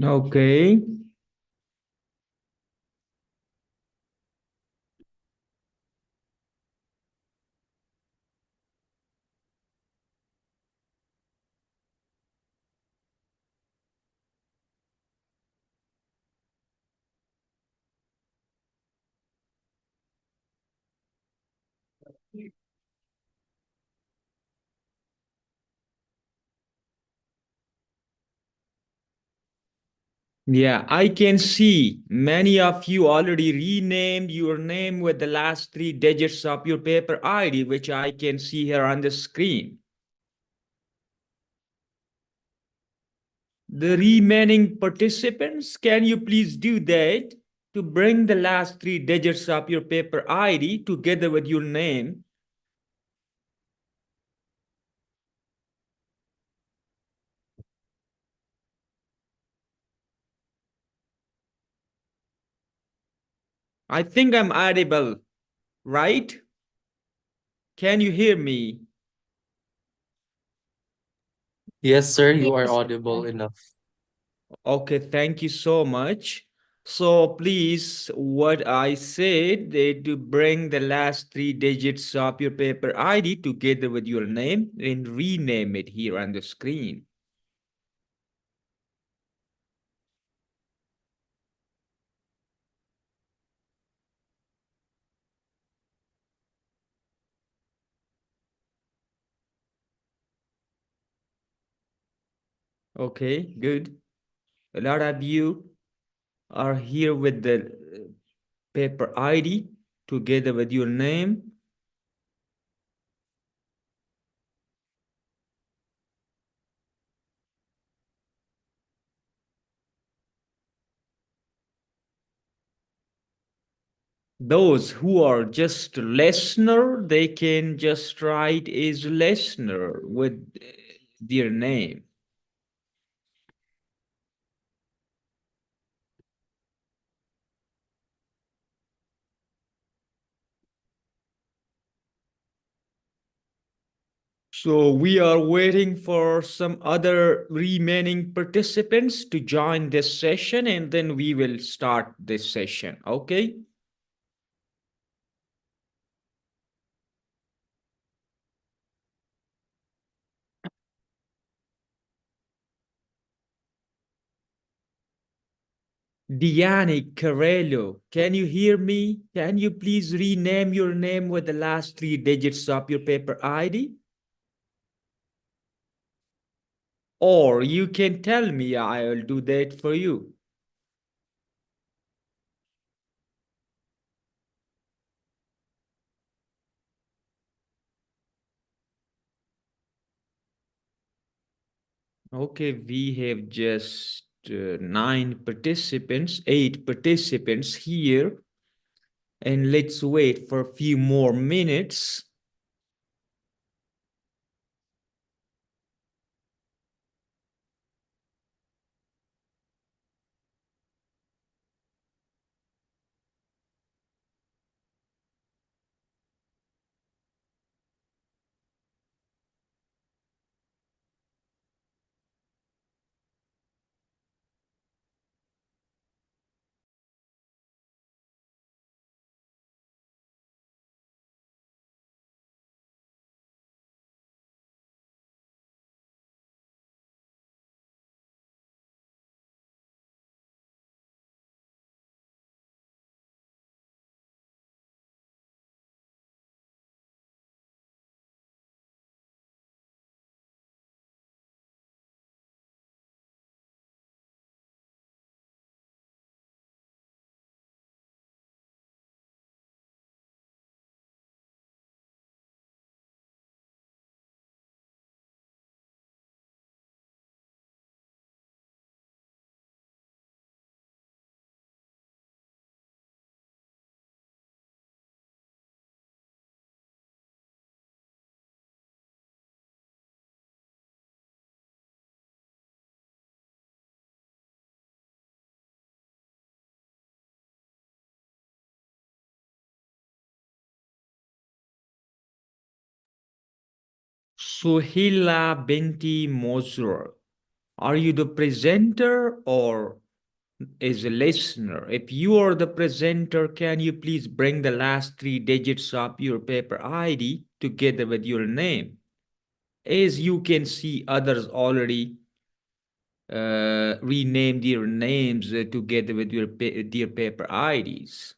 Okay. Yeah, I can see many of you already renamed your name with the last three digits of your paper ID, which I can see here on the screen. The remaining participants, can you please do that to bring the last three digits of your paper ID together with your name? I think I'm audible, right? Can you hear me? Yes, sir, you are Yes. audible enough. Okay, thank you so much. So please, what I said, to bring the last three digits of your paper ID together with your name and rename it here on the screen. Okay, good. A lot of you are here with the paper ID together with your name. Those who are just listener, they can just write as listener with their name. So we are waiting for some other remaining participants to join this session and then we will start this session. Okay. Diane Carello, can you hear me? Can you please rename your name with the last three digits of your paper ID? Or you can tell me, I will do that for you. Okay, we have just nine participants, eight participants here, and let's wait for a few more minutes. Suhila binti Mozur. Are you the presenter or is a listener? If you are the presenter, can you please bring the last three digits of your paper ID together with your name? As you can see, others already renamed their names together with their paper IDs.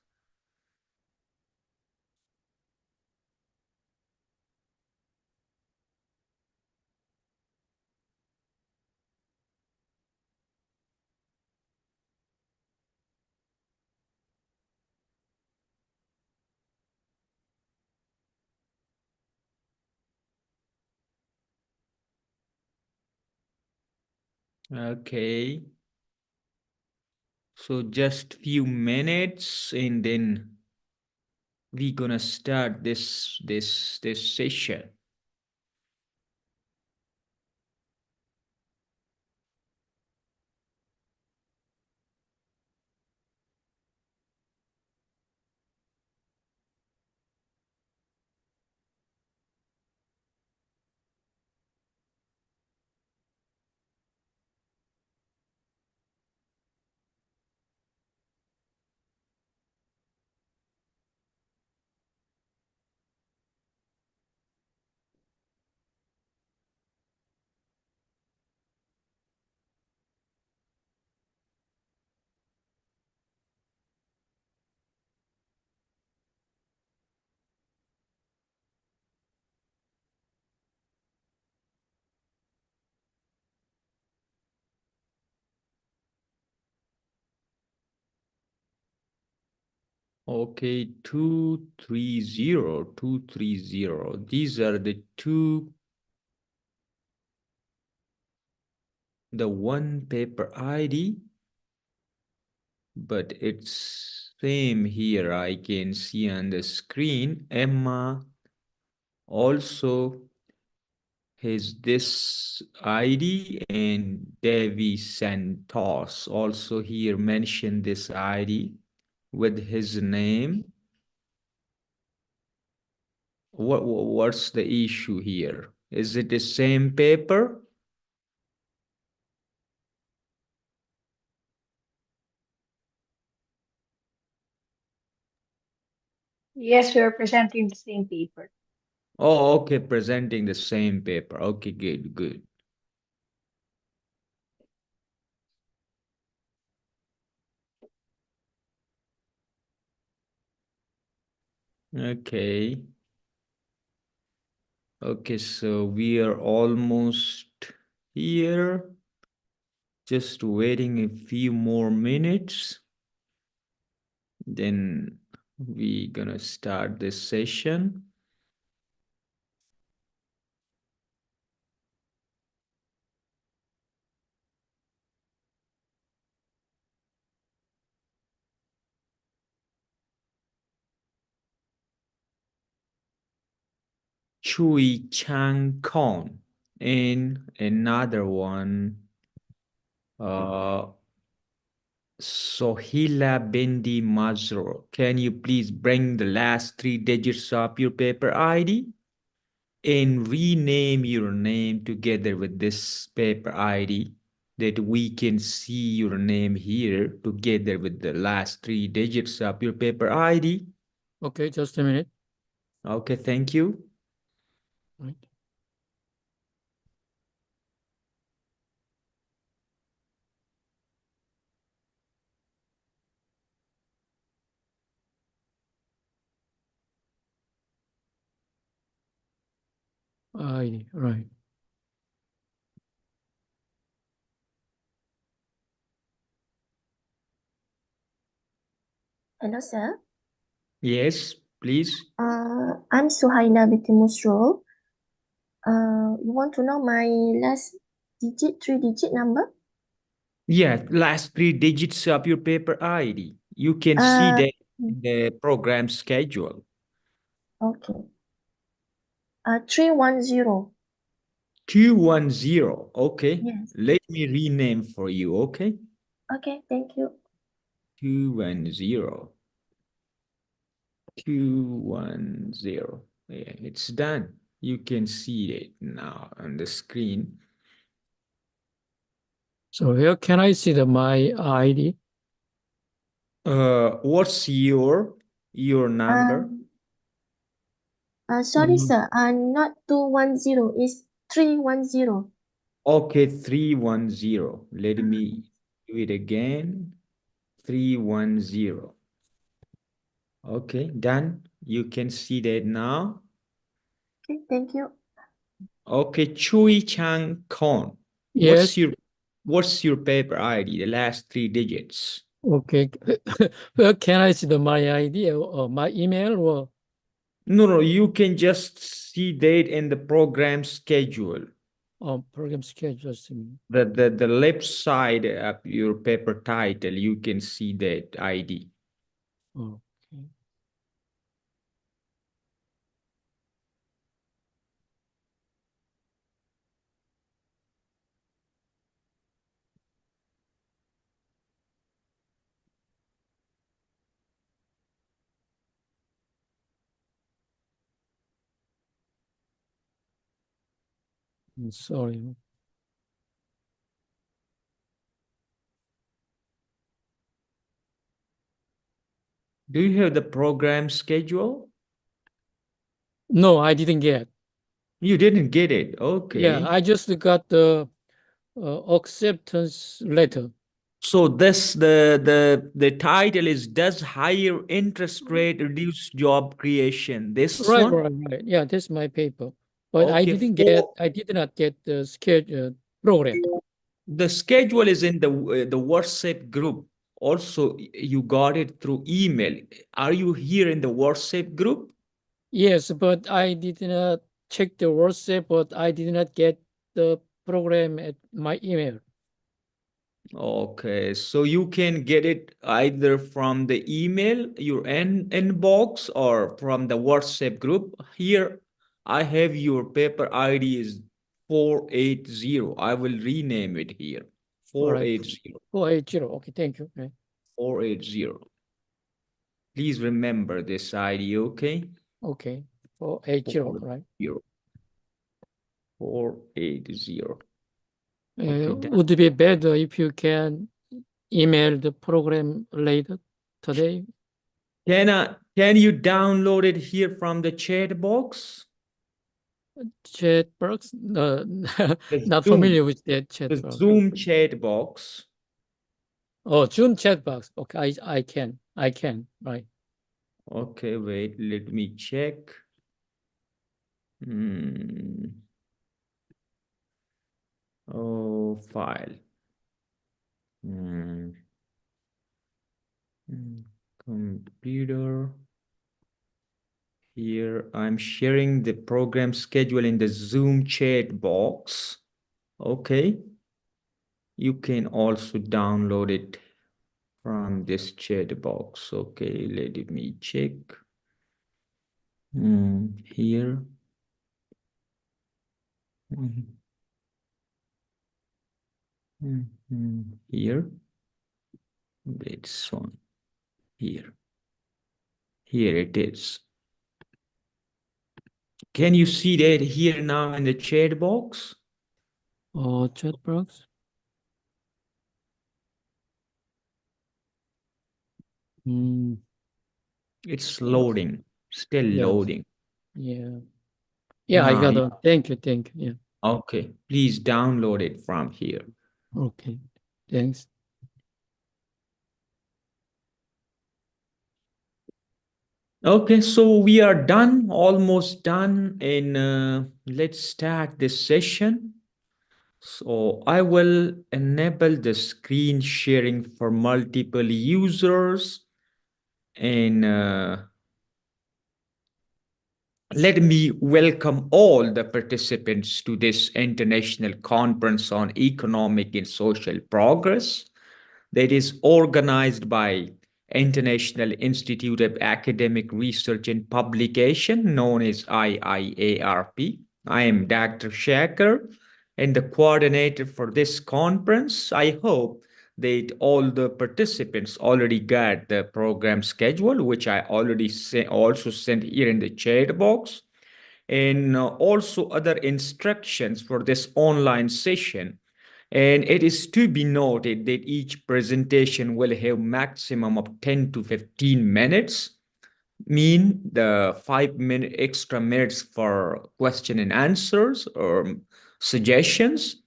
Okay, so just few minutes and then we gonna start this session. Okay, 230, 230. These are the two, the one paper ID, but it's same here. I can see on the screen. Emma also has this ID and Devi Santos also here mentioned this ID with his name. What's the issue here? Is it the same paper? Yes, we are presenting the same paper. Oh, okay, presenting the same paper. Okay, good, good. Okay. Okay, so we are almost here. Just waiting a few more minutes. Then we gonna start this session. Chui Chang Kong and another one, uh, Sohila Bindi Mazro. Can you please bring the last three digits of your paper ID and rename your name together with this paper ID that we can see your name here together with the last three digits of your paper ID? Okay, just a minute. Okay, thank you. Right. Right. Hello, sir. Yes, please. I'm Suhaila binti Musrul. You want to know my last digit, three-digit number? Yeah, last three digits of your paper ID. You can see that in the program schedule. Okay. 310. 210. Okay. Yes. Let me rename for you, okay? Okay, thank you. 210. 210. Yeah, it's done. You can see it now on the screen. So where can I see my ID? What's your number? Sorry, Mm. sir. Not 210. It's 310. Okay, 310. Let me do it again. 310. Okay, done. You can see that now. Okay, thank you. Okay, Chui Chang Kon. Yes. What's your paper ID? The last 3 digits. Okay. Where can I see my ID or my email or No, you can just see that in the program schedule. program schedule? The left side of your paper title, you can see that ID. Okay. Sorry. Do you have the program schedule? No, I didn't get. You didn't get it. Okay. Yeah, I just got the acceptance letter. So the title is Does Higher Interest Rate Reduce Job Creation? This Right, one? right, right. Yeah, that's my paper. But I Okay. did not get the schedule program. The schedule is in the WhatsApp group. Also, you got it through email. Are you here in the WhatsApp group? Yes, but I did not check the WhatsApp, but I did not get the program at my email. Okay, so you can get it either from the email, your inbox, or from the WhatsApp group. Here, I have your paper ID is 480. I will rename it here. All right. 480. 480. Okay, thank you. Right. 480. Please remember this ID, okay? Okay, 480, right? 480. Okay, done. Would it be better if you can email the program later today? Can you download it here from the chat box? Chat box? No, The not Zoom. familiar with that chat The box. Zoom chat box. Oh, Zoom chat box. Okay, I can, right. Okay, wait, let me check. Oh, file. Computer. Here, I'm sharing the program schedule in the Zoom chat box. Okay. You can also download it from this chat box. Okay, let me check. Here. Here. This one. Here. Here it is. Can you see that here now in the chat box? Oh, chat box. It's loading, still Yes. loading. Yeah. Yeah, I got it. Thank you. Yeah. Okay, please download it from here. Okay, thanks. Okay, so we are done, almost done, and let's start this session. So I will enable the screen sharing for multiple users, and let me welcome all the participants to this international conference on economic and social progress that is organized by International Institute of Academic Research and Publication, known as IIARP. I am Dr. Shaker and the coordinator for this conference. I hope that all the participants already got the program schedule, which I already also sent here in the chat box, and also other instructions for this online session. And it is to be noted that each presentation will have maximum of 10 to 15 minutes, mean the 5-minute extra minutes for question and answers or suggestions.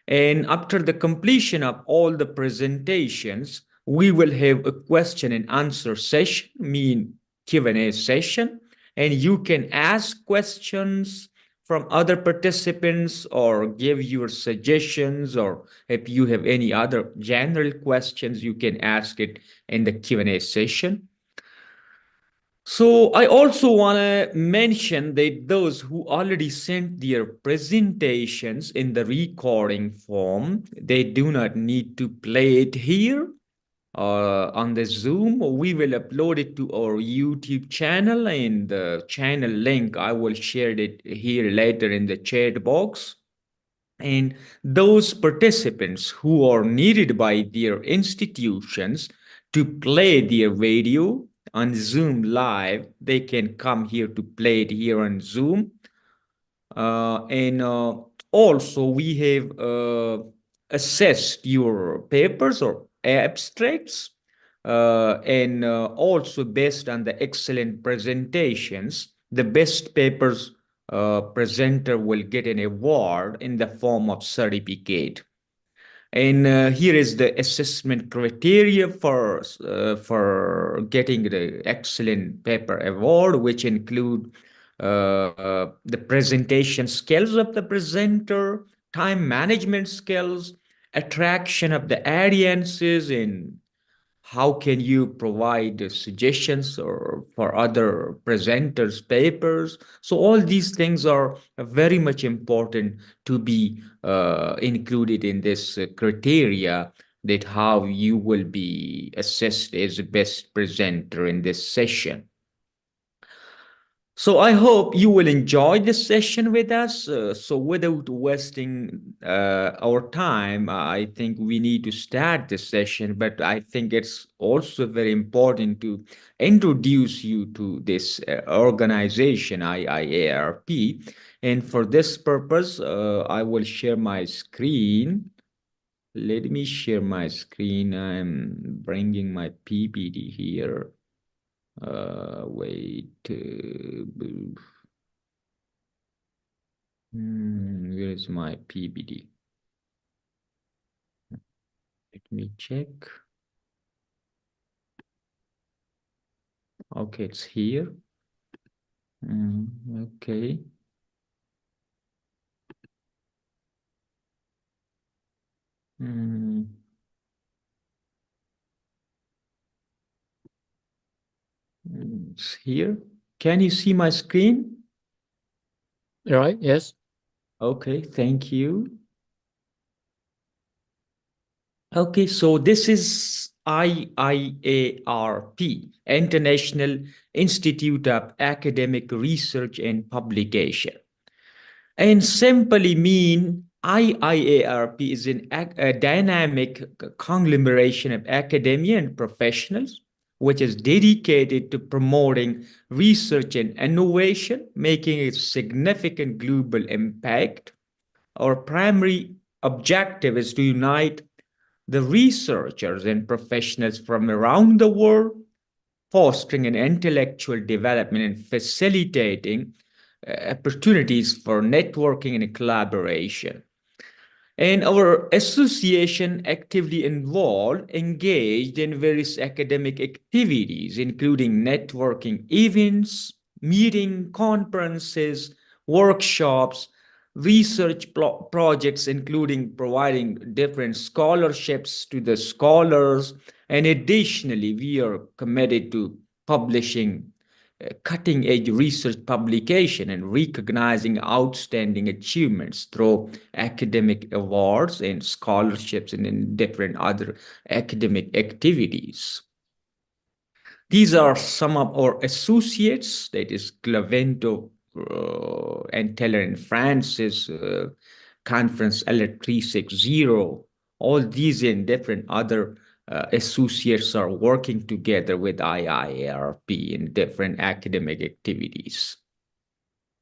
And after the completion of all the presentations, we will have a question and answer session, mean Q&A session, and you can ask questions from other participants or give your suggestions, or if you have any other general questions, you can ask it in the Q&A session. So I also want to mention that those who already sent their presentations in the recording form, they do not need to play it here on the Zoom. We will upload it to our YouTube channel, and the channel link, I will share it here later in the chat box. And those participants who are needed by their institutions to play their video on Zoom Live, they can come here to play it here on Zoom. And also we have assessed your papers or abstracts, and also based on the excellent presentations, the best papers presenter will get an award in the form of certificate. And here is the assessment criteria for getting the excellent paper award, which include the presentation skills of the presenter, time management skills, attraction of the audiences, and how can you provide suggestions or for other presenters' papers. So all these things are very much important to be included in this criteria, that how you will be assessed as the best presenter in this session. So I hope you will enjoy this session with us. So without wasting our time, I think we need to start the session, but I think it's also very important to introduce you to this organization, IIARP. And for this purpose, I will share my screen. Let me share my screen. I'm bringing my PPT here. Wait. Where is my PPT? Let me check. Okay, it's here. Okay. It's here. Can you see my screen? Right, yes. Okay, thank you. Okay, so this is IIARP, International Institute of Academic Research and Publication. And simply mean IIARP is a dynamic conglomeration of academia and professionals, which is dedicated to promoting research and innovation, making a significant global impact. Our primary objective is to unite the researchers and professionals from around the world, fostering an intellectual development and facilitating opportunities for networking and collaboration. And our association actively engaged in various academic activities, including networking events, meeting, conferences, workshops, research projects, including providing different scholarships to the scholars. And additionally, we are committed to publishing cutting-edge research publication and recognizing outstanding achievements through academic awards and scholarships and in different other academic activities. These are some of our associates, that is Clavento and Teller and Francis, Conference L360. All these and different other associates are working together with IIARP in different academic activities.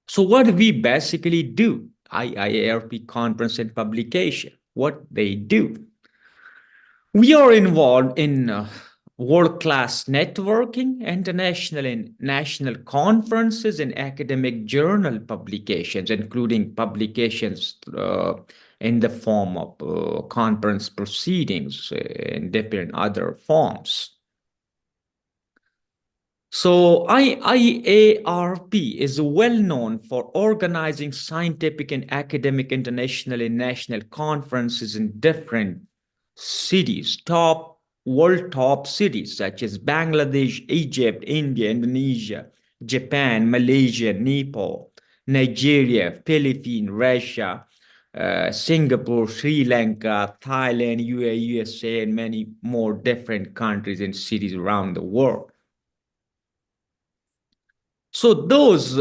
So what we basically do, IIARP Conference and Publication. what they do. We are involved in world-class networking, international and national conferences, and academic journal publications, including publications in the form of conference proceedings and different other forms. So IIARP is well known for organizing scientific and academic international and national conferences in different cities, world top cities such as Bangladesh, Egypt, India, Indonesia, Japan, Malaysia, Nepal, Nigeria, Philippines, Russia, Singapore, Sri Lanka, Thailand, UAE, USA, and many more different countries and cities around the world. So those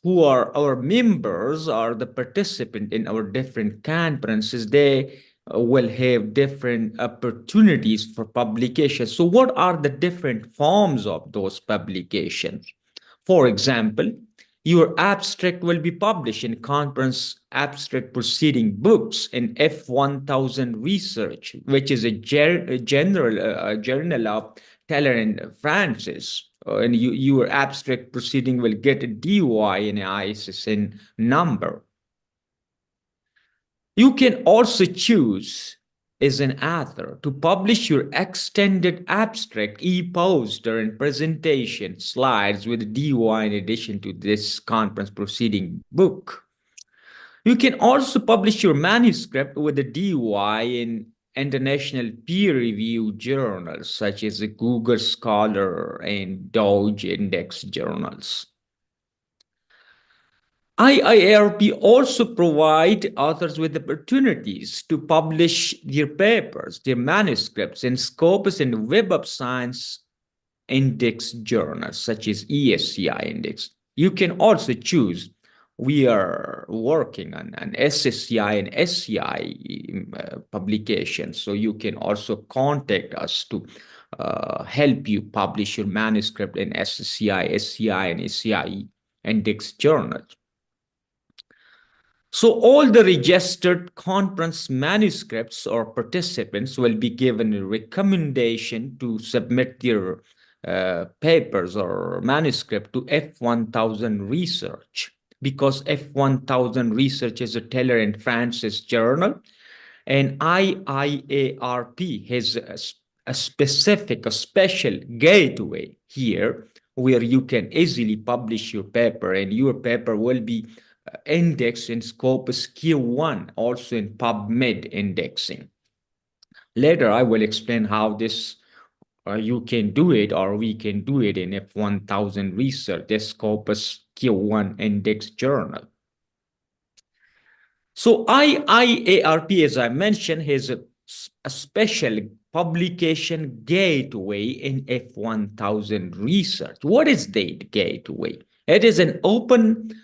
who are our members are the participant in our different conferences. They will have different opportunities for publication. So what are the different forms of those publications? For example, your abstract will be published in conference abstract proceeding books in F1000 Research, which is a journal of Taylor and Francis. And your abstract proceeding will get a DOI and an ISSN number. You can also choose as an author to publish your extended abstract, e-poster, and presentation slides with DOI in addition to this conference proceeding book. You can also publish your manuscript with a DOI in international peer-reviewed journals such as the Google Scholar and Doge Index journals. IIARP also provide authors with opportunities to publish their papers, their manuscripts in Scopus and Web of Science index journals such as ESCI index. You can also choose. We are working on an SSCI and SCI publications, so you can also contact us to help you publish your manuscript in SSCI, SCI, and SCI index journals. So all the registered conference manuscripts or participants will be given a recommendation to submit their papers or manuscript to F1000 Research, because F1000 Research is a Taylor and Francis journal, and IIARP has a special gateway here where you can easily publish your paper, and your paper will be indexed in Scopus Q1, also in PubMed indexing. Later, I will explain how this you can do it, or we can do it in F1000 Research, the Scopus Q1 index journal. So IIARP, as I mentioned, has a special publication gateway in F1000 Research. What is that gateway? It is an open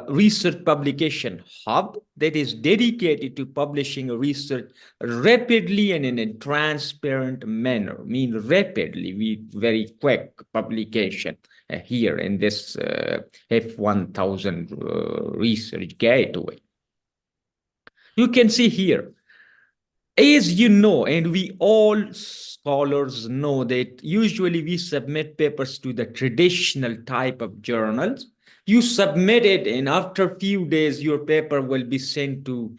research publication hub that is dedicated to publishing research rapidly and in a transparent manner. Rapidly, very quick publication here in this F1000 Research Gateway. You can see here, as you know, and we all scholars know, that usually we submit papers to the traditional type of journals. You submit it, and after a few days, your paper will be sent to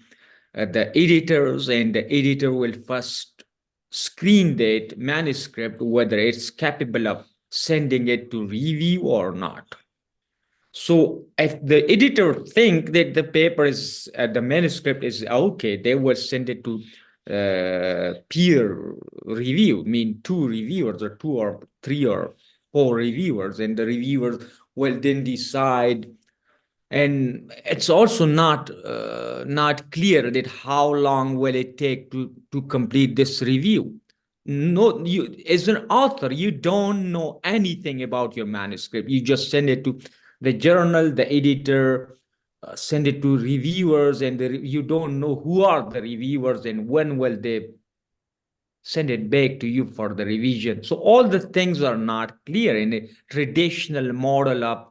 the editors, and the editor will first screen that manuscript, whether it's capable of sending it to review or not. So if the editor think that the paper is, the manuscript is okay, they will send it to peer review, 2 reviewers or 2 or 3 or 4 reviewers, and the reviewers will then decide. And it's also not clear that how long will it take to complete this review. No, you as an author, you don't know anything about your manuscript. You just send it to the journal, the editor, send it to reviewers, and you don't know who are the reviewers and when will they send it back to you for the revision. So all the things are not clear in a traditional model of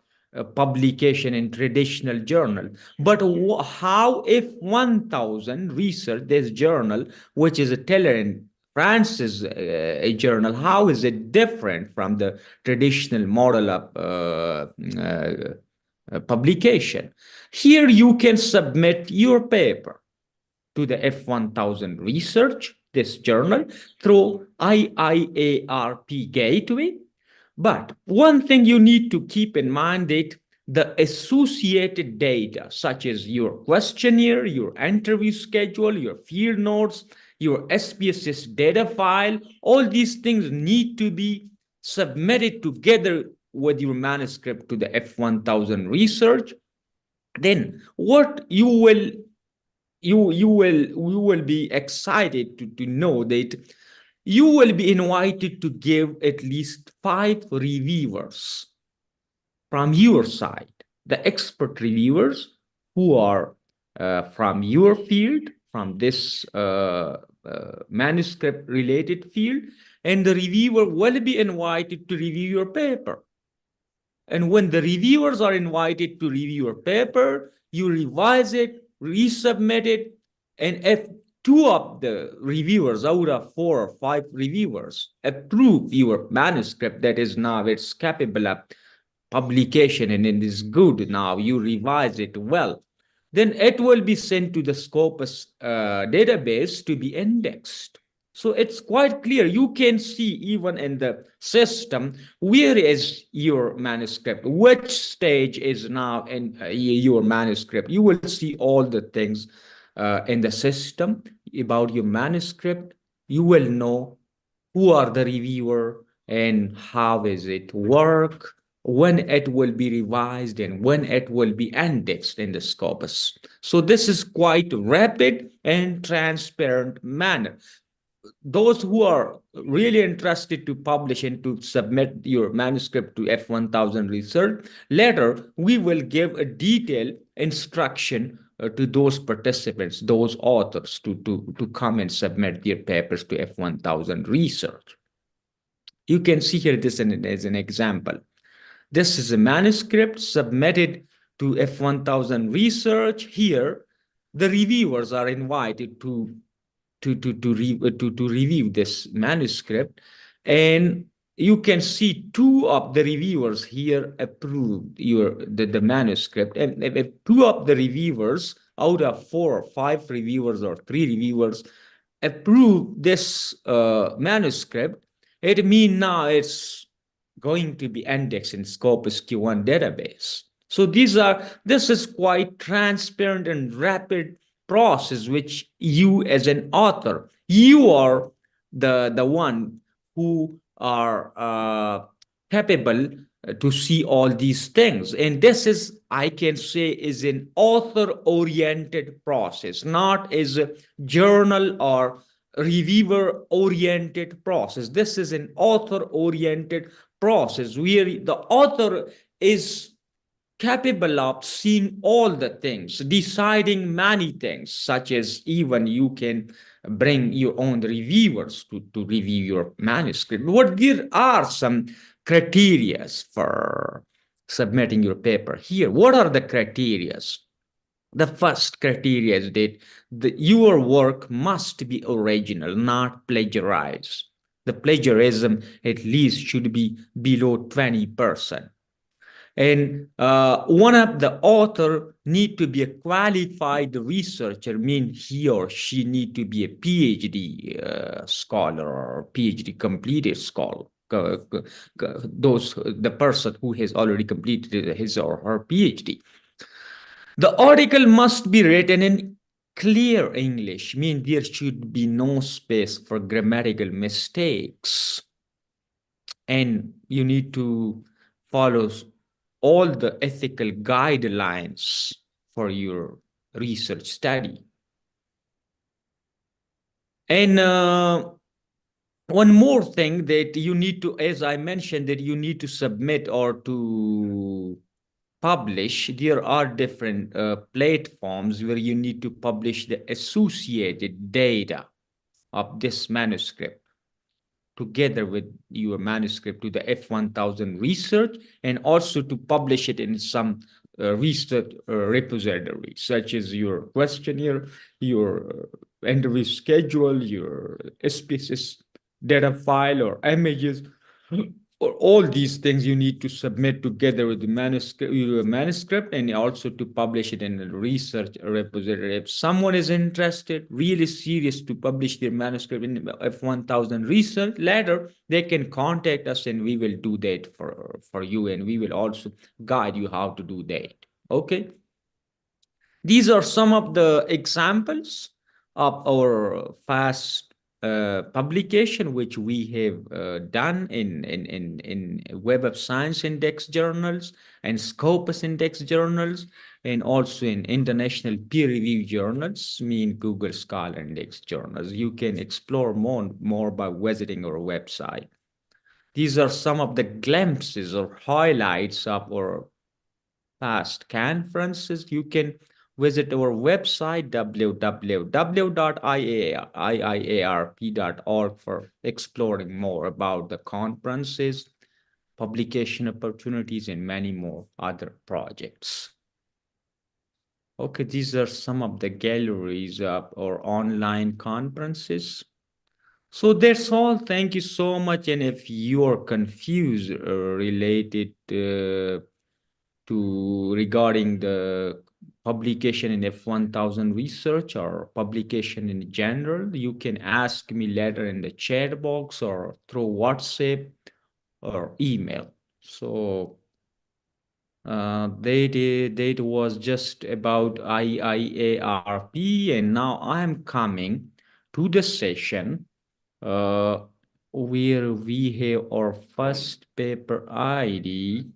publication in traditional journal. But how if 1000 research, this journal, which is a Taylor and Francis a journal, how is it different from the traditional model of publication? Here you can submit your paper to the F1000 research, this journal, through IIARP gateway. But one thing you need to keep in mind that the associated data, such as your questionnaire, your interview schedule, your field notes, your SPSS data file, all these things need to be submitted together with your manuscript to the F1000 research. Then what you will be excited to know that you will be invited to give at least 5 reviewers from your side, the expert reviewers who are from your field, from this manuscript related field, and the reviewer will be invited to review your paper. And when the reviewers are invited to review your paper, you revise it, resubmit it, and if 2 of the reviewers out of 4 or 5 reviewers approve your manuscript, that is now it's capable of publication and it is good now, you revise it well, then it will be sent to the Scopus database to be indexed. So it's quite clear. You can see even in the system, where is your manuscript, which stage is now in your manuscript. You will see all the things in the system about your manuscript. You will know who are the reviewer and how is it work, when it will be revised and when it will be indexed in the Scopus. So this is quite rapid and transparent manner. Those who are really interested to publish and to submit your manuscript to F1000 research, later we will give a detailed instruction to those participants, those authors to come and submit their papers to F1000 research. You can see here this as an example. This is a manuscript submitted to F1000 research. Here, the reviewers are invited to review this manuscript, and you can see 2 of the reviewers here approved the manuscript, and if 2 of the reviewers out of 4 or 5 reviewers or 3 reviewers approve this manuscript, it means now it's going to be indexed in Scopus Q1 database. So this is quite transparent and rapid process, which you as an author, you are the one who are capable to see all these things. And this is, I can say, is an author-oriented process, not as a journal or reviewer-oriented process. This is an author-oriented process where the author is capable of seeing all the things, deciding many things, such as even you can bring your own reviewers to review your manuscript. What there are some criteria for submitting your paper here. What are the criteria? The first criteria is that your work must be original, not plagiarized. The plagiarism at least should be below 20%. And one of the author need to be a qualified researcher, mean he or she need to be a PhD scholar or PhD completed scholar. The person who has already completed his or her PhD. The article must be written in clear English, mean there should be no space for grammatical mistakes. And you need to follow all the ethical guidelines for your research study. And one more thing that you need to, as I mentioned, that you need to submit or to publish, there are different platforms where you need to publish the associated data of this manuscript together with your manuscript to the F1000 research, and also to publish it in some research repository, such as your questionnaire, your interview schedule, your SPSS data file or images, or all these things you need to submit together with the manuscript, your manuscript, and also to publish it in a research repository. If someone is interested, really serious to publish their manuscript in F1000 research, later they can contact us and we will do that for you, and we will also guide you how to do that. Okay. These are some of the examples of our fast publication which we have done in Web of Science Index journals and Scopus Index journals, and also in international peer review journals, mean Google Scholar Index journals. You can explore more by visiting our website. These are some of the glimpses or highlights of our past conferences. You can visit our website www.iiarp.org for exploring more about the conferences, publication opportunities, and many more other projects. Okay, these are some of the galleries of our online conferences. So that's all. Thank you so much. And if you are confused related to regarding the publication in F1000 research or publication in general, you can ask me later in the chat box or through WhatsApp or email. So that was just about IIARP, and now I'm coming to the session where we have our first paper ID.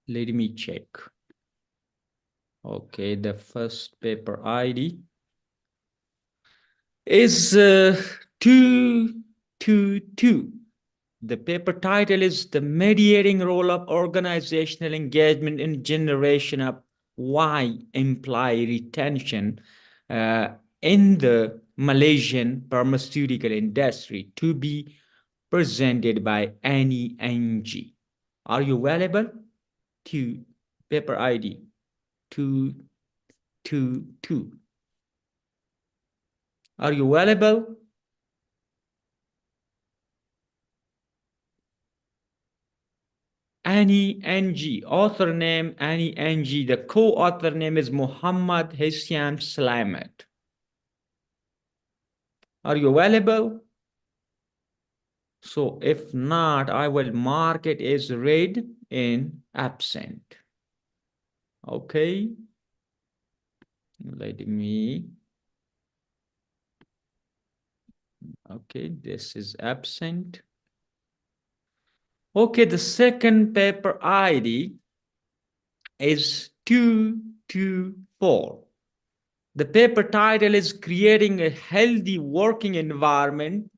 Let me check. Okay, the first paper ID is 222. The paper title is The Mediating Role of Organizational Engagement in Generation of Why Employee Retention in the Malaysian Pharmaceutical Industry, to be presented by Annie Ng. Are you available? To paper ID 222. Are you available? Annie Ng, author name Annie Ng. The co-author name is Muhammad Hisham Slamet. Are you available? So if not, I will mark it as read and absent. Okay. Let me. Okay, this is absent. Okay, the second paper ID is 224. The paper title is Creating a Healthy Working Environment,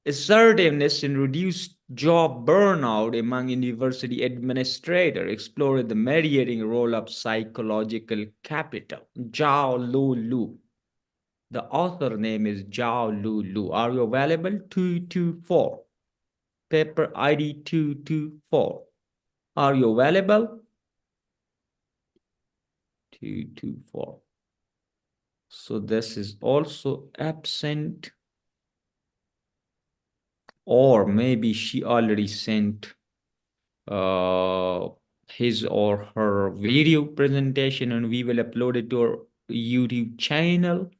Assertiveness and Reduced Job Burnout Among University Administrators, exploring the mediating role of psychological capital. Zhao Lu Lu. The author name is Zhao Lu Lu. Are you available? 224. Paper ID 224. Are you available? 224. So this is also absent. Or maybe she already sent his or her video presentation and we will upload it to our YouTube channel.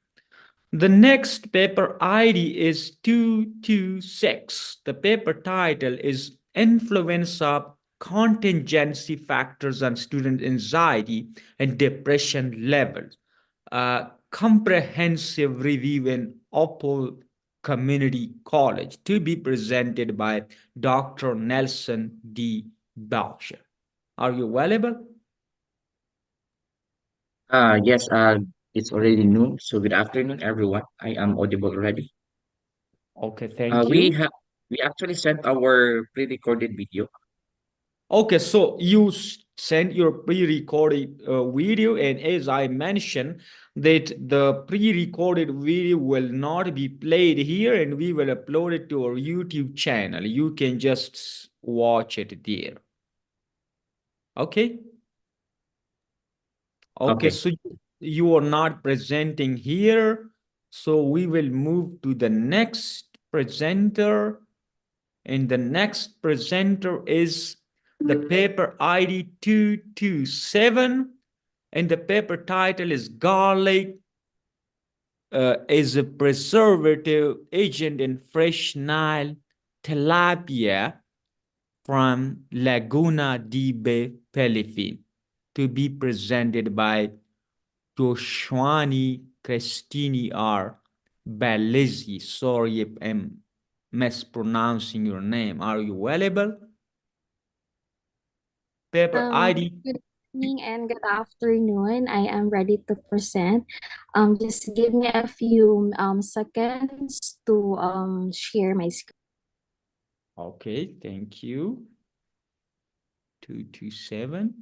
The next paper ID is 226. The paper title is Influence of Contingency Factors on Student Anxiety and Depression Levels. Comprehensive review in Opal Community College, to be presented by Dr. Nelson D. Boucher. Are you available? Yes, it's already noon, so good afternoon, everyone. I am audible already. Okay, thank We you. have we actually sent our pre-recorded video. Okay, so you sent your pre-recorded video, and as I mentioned, that the pre-recorded video will not be played here, and we will upload it to our YouTube channel. You can just watch it there. Okay? Okay, Okay. so you are not presenting here, so we will move to the next presenter, and the next presenter is the paper ID 227, and the paper title is Garlic is a preservative agent in fresh Nile tilapia from Laguna de Bay, Philippines, to be presented by Joshwani Cristini R. Balizzi. Sorry if I'm mispronouncing your name. Are you available? Paper ID. Good evening and good afternoon. I am ready to present. Just give me a few seconds to share my screen. Okay, thank you. 227.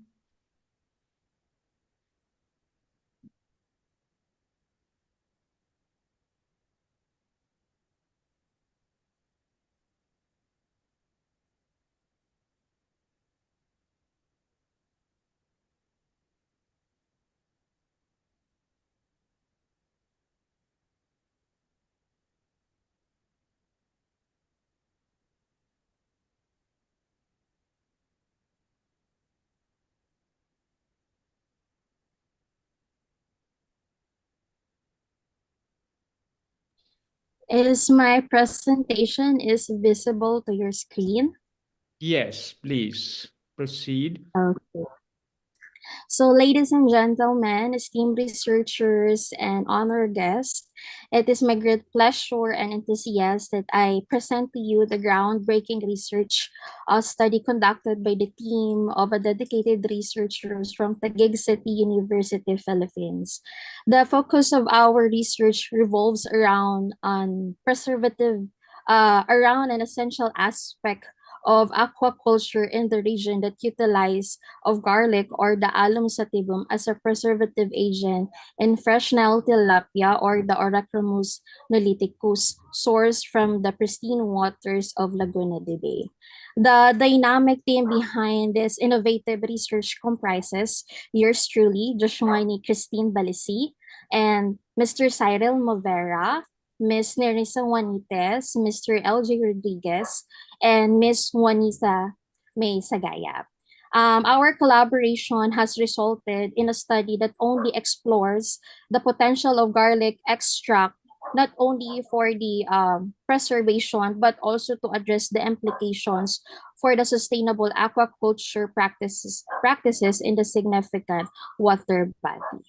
Is my presentation is visible to your screen? Yes, please proceed. Okay. So, ladies and gentlemen, esteemed researchers and honored guests, it is my great pleasure and enthusiasm that I present to you the groundbreaking research study conducted by the team of a dedicated researchers from Taguig City University, Philippines. The focus of our research revolves around an essential aspect of aquaculture in the region that utilize of garlic or the alum sativum as a preservative agent in fresh Nile tilapia or the Oracromus niloticus sourced from the pristine waters of Laguna de Bay. The dynamic team behind this innovative research comprises yours truly, Joshwani Christine Balisi, and Mr. Cyril Movera, Ms. Nerissa Juanites, Mr. LJ Rodriguez, and Ms. Juanisa May Sagayap. Our collaboration has resulted in a study that only explores the potential of garlic extract not only for the preservation but also to address the implications for the sustainable aquaculture practices in the significant water body.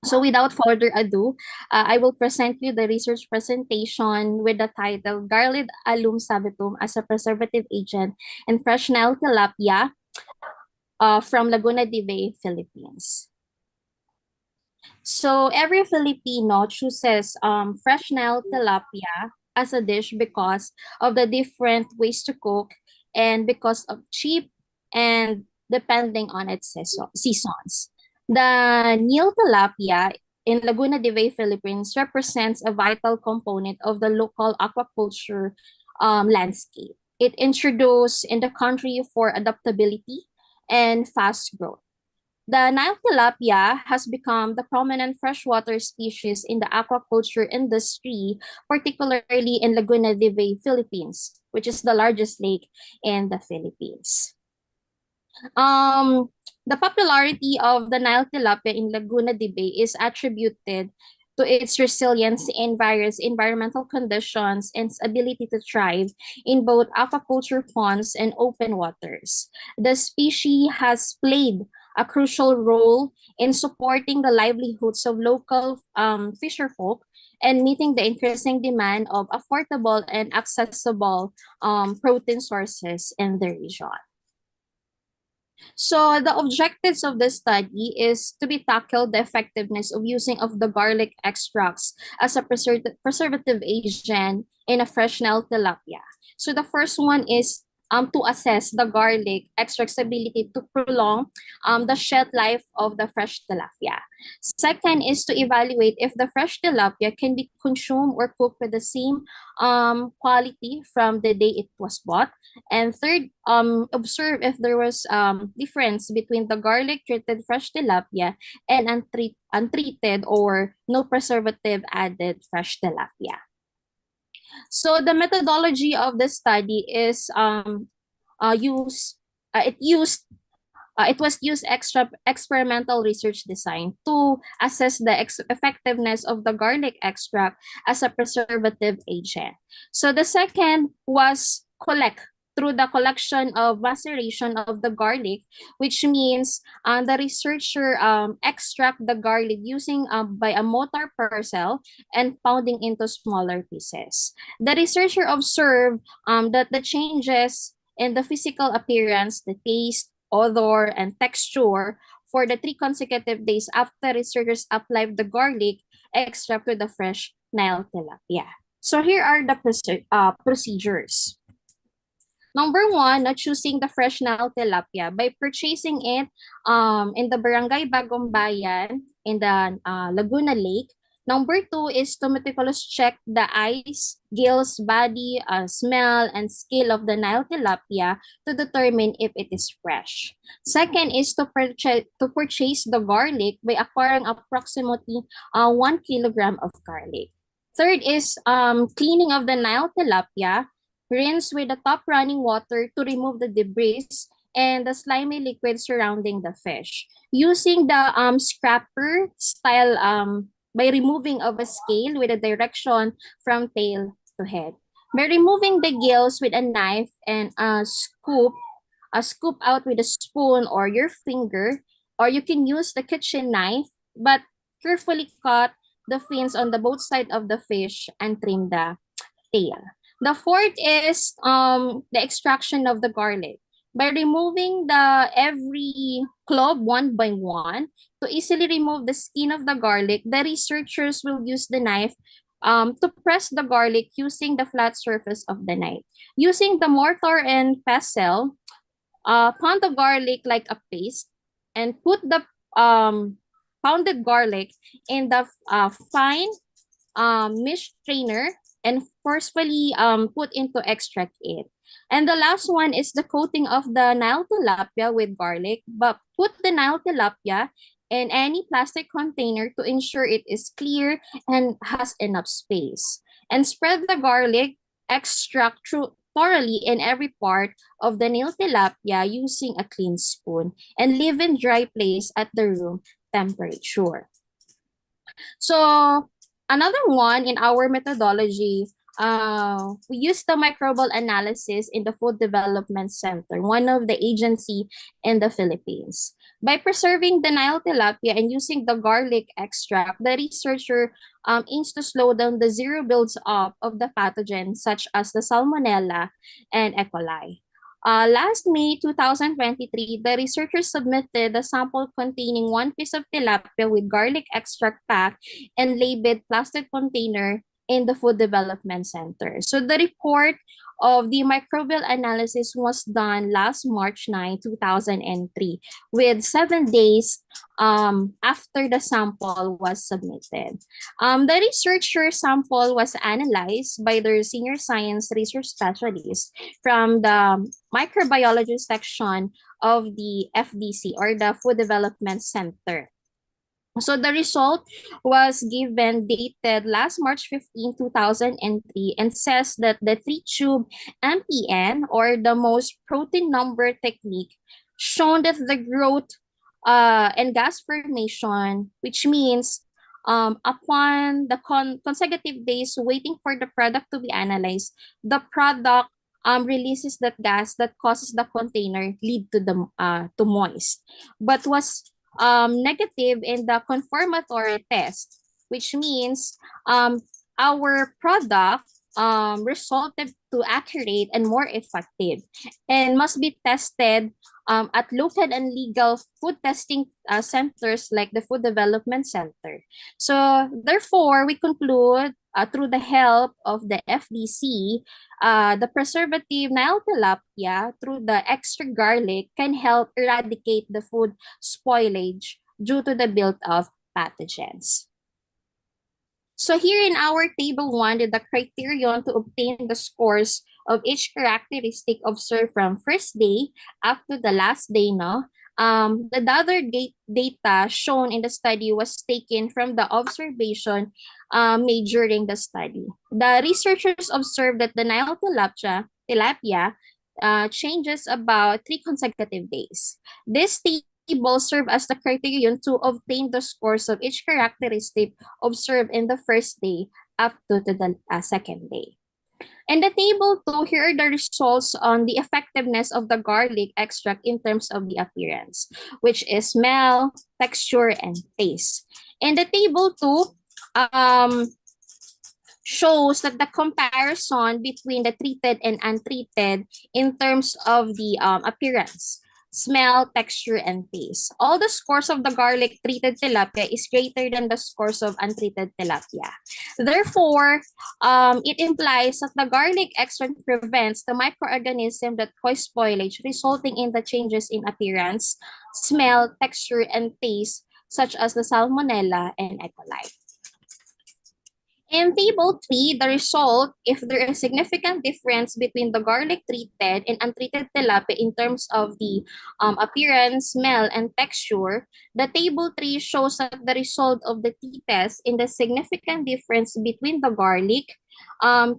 So without further ado, I will present you the research presentation with the title Garlic Alum Sativum as a Preservative Agent in Fresh Nile Tilapia from Laguna de Bay, Philippines. So every Filipino chooses fresh Nile tilapia as a dish because of the different ways to cook and because of cheap and depending on its seasons. The Nile tilapia in Laguna de Bay, Philippines represents a vital component of the local aquaculture landscape. It introduced in the country for adaptability and fast growth. The Nile tilapia has become the prominent freshwater species in the aquaculture industry, particularly in Laguna de Bay, Philippines, which is the largest lake in the Philippines. The popularity of the Nile tilapia in Laguna de Bay is attributed to its resilience in various environmental conditions and its ability to thrive in both aquaculture ponds and open waters. The species has played a crucial role in supporting the livelihoods of local fisherfolk and meeting the increasing demand of affordable and accessible protein sources in the region. So the objectives of the study is to be tackled the effectiveness of using of the garlic extracts as a preservative agent in a fresh Nile tilapia. So the first one is to assess the garlic extract's ability to prolong the shelf life of the fresh tilapia. Second is to evaluate if the fresh tilapia can be consumed or cooked with the same quality from the day it was bought. And third, observe if there was difference between the garlic treated fresh tilapia and untreated or no preservative added fresh tilapia. So the methodology of the study is it was used experimental research design to assess the effectiveness of the garlic extract as a preservative agent. So the second was through the collection of maceration of the garlic, which means the researcher extract the garlic using by a mortar pestle and pounding into smaller pieces. The researcher observed that the changes in the physical appearance, the taste, odor, and texture for the 3 consecutive days after researchers applied the garlic extract to the fresh Nile tilapia. So here are the procedures. Number 1, choosing the fresh Nile tilapia by purchasing it in the Barangay Bagong Bayan in the Laguna Lake. Number 2 is to meticulously check the eyes, gills, body, smell, and scale of the Nile tilapia to determine if it is fresh. Second is to purchase the garlic by acquiring approximately 1 kilogram of garlic. Third is cleaning of the Nile tilapia. Rinse with the top running water to remove the debris and the slimy liquid surrounding the fish. Using the scraper style by removing of a scale with a direction from tail to head. By removing the gills with a knife and scoop out with a spoon or your finger, or you can use the kitchen knife, but carefully cut the fins on the both sides of the fish and trim the tail. The fourth is the extraction of the garlic. By removing every clove one by one, to easily remove the skin of the garlic, the researchers will use the knife to press the garlic using the flat surface of the knife. Using the mortar and pestle, pound the garlic like a paste and put the pounded garlic in the fine mesh strainer and forcefully put into extract it. And the last one is the coating of the Nile tilapia with garlic, but put the Nile tilapia in any plastic container to ensure it is clear and has enough space. And spread the garlic extract thoroughly in every part of the Nile tilapia using a clean spoon and leave in dry place at the room temperature. So another one in our methodology, we use the microbial analysis in the Food Development Center, one of the agency in the Philippines. By preserving the Nile tilapia and using the garlic extract, the researcher aims to slow down the zero builds up of the pathogens such as the Salmonella and E. coli. Last May 2023, the researchers submitted a sample containing 1 piece of tilapia with garlic extract pack and labeled plastic container in the Food Development Center. So the report of the microbial analysis was done last March 9, 2003, with 7 days after the sample was submitted. The researcher sample was analyzed by their senior science research specialist from the microbiology section of the FDC or the Food Development Center. So the result was given dated last March 15, 2003 and says that the 3-tube MPN or the most protein number technique shown that the growth and gas formation, which means upon the consecutive days waiting for the product to be analyzed, the product releases that gas that causes the container lead to the to moist, but was negative in the confirmatory test, which means our product resulted to accurate and more effective, and must be tested at local and legal food testing centers like the Food Development Center. So therefore, we conclude through the help of the FDC, the preservative Nile tilapia through the extra garlic can help eradicate the food spoilage due to the built-up pathogens. So here in our table 1, the criterion to obtain the scores of each characteristic observed from first day after the last day, no? The other data shown in the study was taken from the observation made during the study. The researchers observed that the Nile tilapia changes about 3 consecutive days. This table serve as the criterion to obtain the scores of each characteristic observed in the first day up to the second day. In the table 2, here are the results on the effectiveness of the garlic extract in terms of the appearance, which is smell, texture, and taste. In the table 2, shows that the comparison between the treated and untreated in terms of the appearance, smell, texture, and taste. All the scores of the garlic treated tilapia is greater than the scores of untreated tilapia. Therefore, it implies that the garlic extract prevents the microorganism that cause spoilage, resulting in the changes in appearance, smell, texture, and taste, such as the Salmonella and E. coli. In table 3, the result, if there is significant difference between the garlic treated and untreated tilapia in terms of the appearance, smell, and texture, the table 3 shows that the result of the t-test in the significant difference between the garlic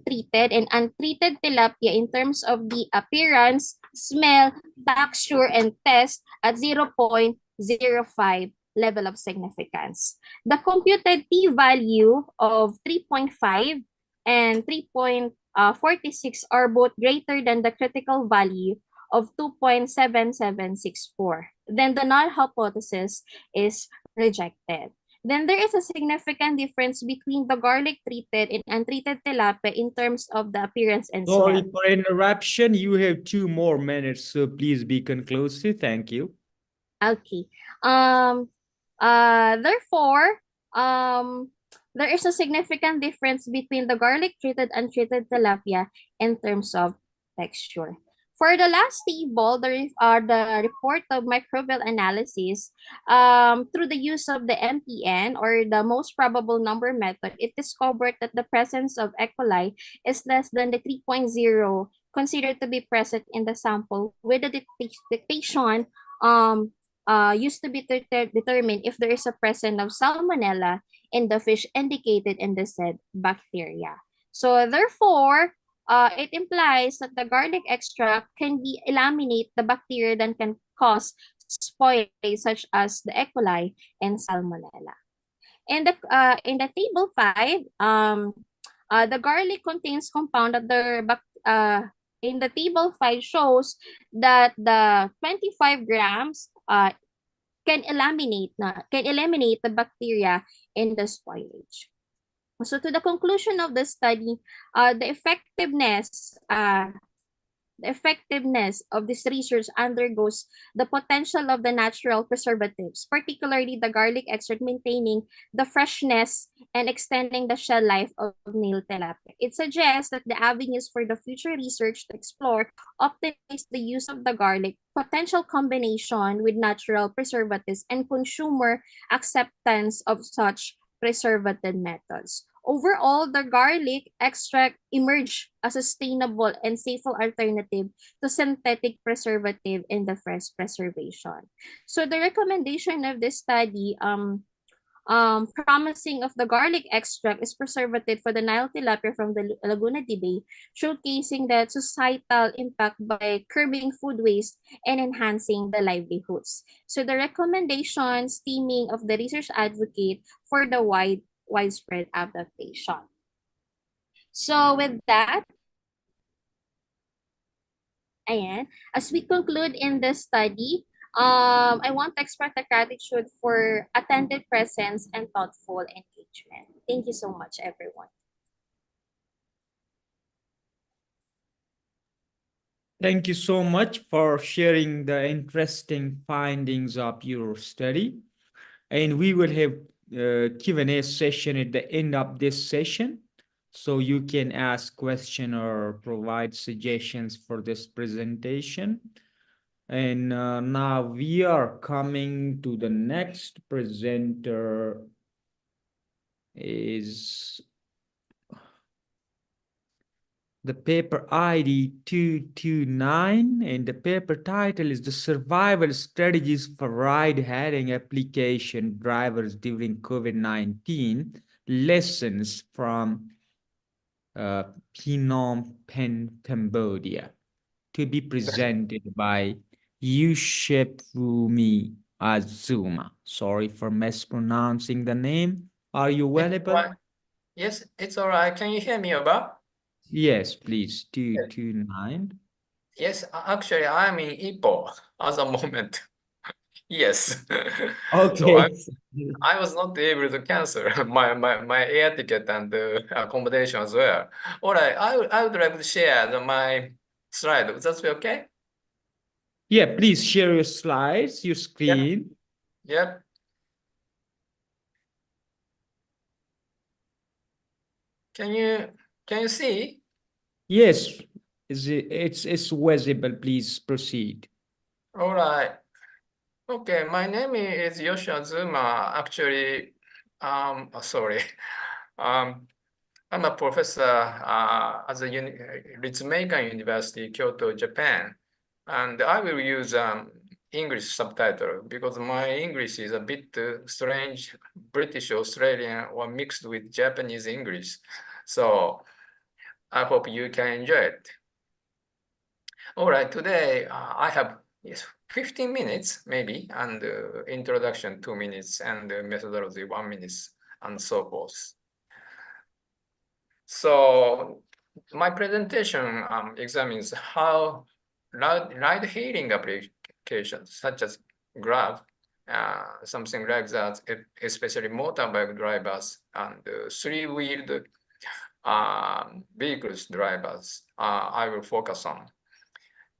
treated and untreated tilapia in terms of the appearance, smell, texture, and taste at 0.05 level of significance. The computed p-value of 3.5 and 3.46 are both greater than the critical value of 2.7764. Then the null hypothesis is rejected. Then there is a significant difference between the garlic treated and untreated tilapia in terms of the appearance and Sorry smell. for interruption. You have 2 more minutes, so please be conclusive. Thank you. Okay. Therefore, there is a significant difference between the garlic treated and untreated tilapia in terms of texture. For the last table, the report of microbial analysis, through the use of the MPN or the most probable number method, it discovered that the presence of E. coli is less than the 3.0 considered to be present in the sample, with the dictation used to be determined if there is a presence of Salmonella in the fish indicated in the said bacteria. So therefore, it implies that the garlic extract can eliminate the bacteria that can cause spoilage, such as the E. coli and Salmonella. In the table 5, the garlic contains compound that in the table 5 shows that the 25 grams can eliminate the bacteria in the spoilage. So to the conclusion of the study, the effectiveness of this research undergoes the potential of the natural preservatives, particularly the garlic extract, maintaining the freshness and extending the shell life of Nile tilapia. It suggests that the avenues for the future research to explore optimize the use of the garlic, potential combination with natural preservatives, and consumer acceptance of such preservative methods. Overall, the garlic extract emerged as a sustainable and safer alternative to synthetic preservative in the fresh preservation. So the recommendation of this study, promising of the garlic extract is preservative for the Nile tilapia from the Laguna de Bay, showcasing the societal impact by curbing food waste and enhancing the livelihoods. So the recommendation steaming of the research advocate for the widespread adaptation. So with that, as we conclude in this study, I want to express the gratitude for attended presence and thoughtful engagement. Thank you so much, everyone. Thank you so much for sharing the interesting findings of your study. And we will have Q&A session at the end of this session. So you can ask question or provide suggestions for this presentation. And now we are coming to the next presenter is the paper ID 229, and the paper title is The Survival Strategies for Ride-Hailing Application Drivers During COVID-19, Lessons from Phnom Penh, Cambodia, to be presented by Yushepumi Azuma. Sorry for mispronouncing the name. Are you available? Why? Yes, it's all right. Can you hear me, Oba? Yes, please. 229. Yes, actually, I'm in Ipoh at the moment. Yes. So Okay. I was not able to cancel my air ticket and accommodation as well. All right, I would like to share my slide. Would that be okay? Yeah, please share your slides, your screen. Yep. Can you see? Yes, it's visible. Please proceed. All right. Okay, my name is Yoshi Azuma. Actually, sorry. I'm a professor at the Ritsumeikan University, Kyoto, Japan. And I will use English subtitle because my English is a bit strange, British, Australian, or mixed with Japanese English. So I hope you can enjoy it. All right, today I have 15 minutes maybe, and introduction 2 minutes, and methodology 1 minute, and so forth. So my presentation examines how ride-hailing applications such as Grab, something like that, especially motorbike drivers and three-wheeled vehicles drivers, I will focus on.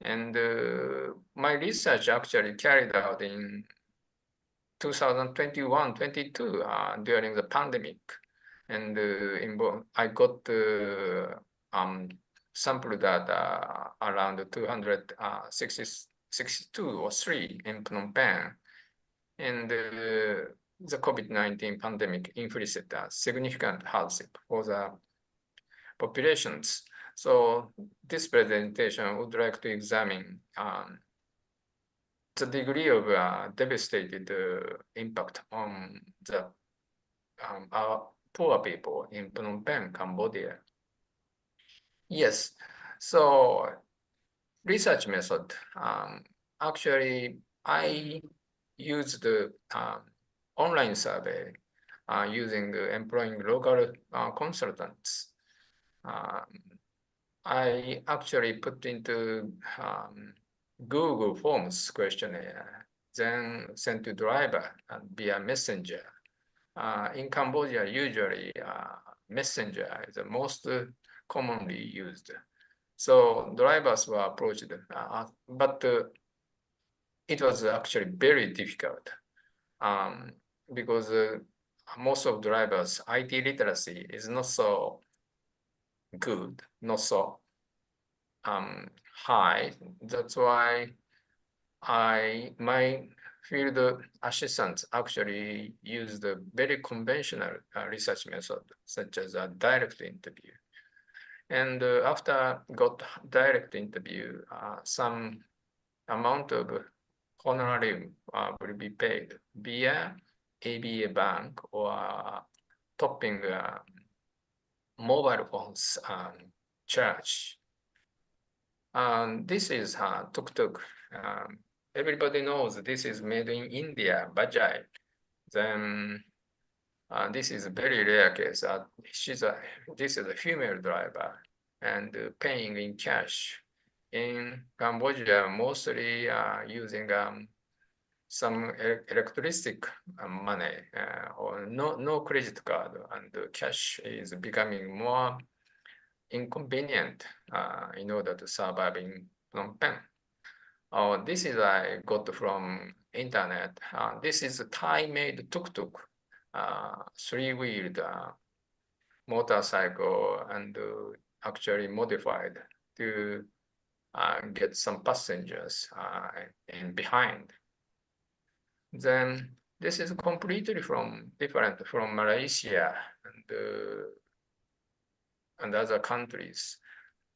And my research actually carried out in 2021-22 during the pandemic. And I got sample data around 262 or 3 in Phnom Penh. And the COVID-19 pandemic inflicted a significant hardship for the populations. So this presentation would like to examine the degree of devastated impact on the our poor people in Phnom Penh, Cambodia. Yes, so research method. Actually, I used the online survey using employing local consultants. I actually put into Google Forms questionnaire, then sent to driver via messenger. In Cambodia, usually messenger is the most commonly used. So drivers were approached, but it was actually very difficult because most of drivers' IT literacy is not so good, not so high. That's why my field assistants actually used a very conventional research method, such as a direct interview. And after got direct interview, some amount of honorarium will be paid via ABA Bank or topping mobile phones charge. This is tuk-tuk. Everybody knows this is made in India, Bajaj. Then this is a very rare case. This is a female driver and paying in cash. In Cambodia, mostly using some electricity money or no credit card, and cash is becoming more inconvenient in order to survive in Phnom Penh. Oh, this is I got from internet. This is a Thai-made tuk-tuk, three-wheeled motorcycle, and actually modified to get some passengers in behind. Then this is completely different from Malaysia and other countries.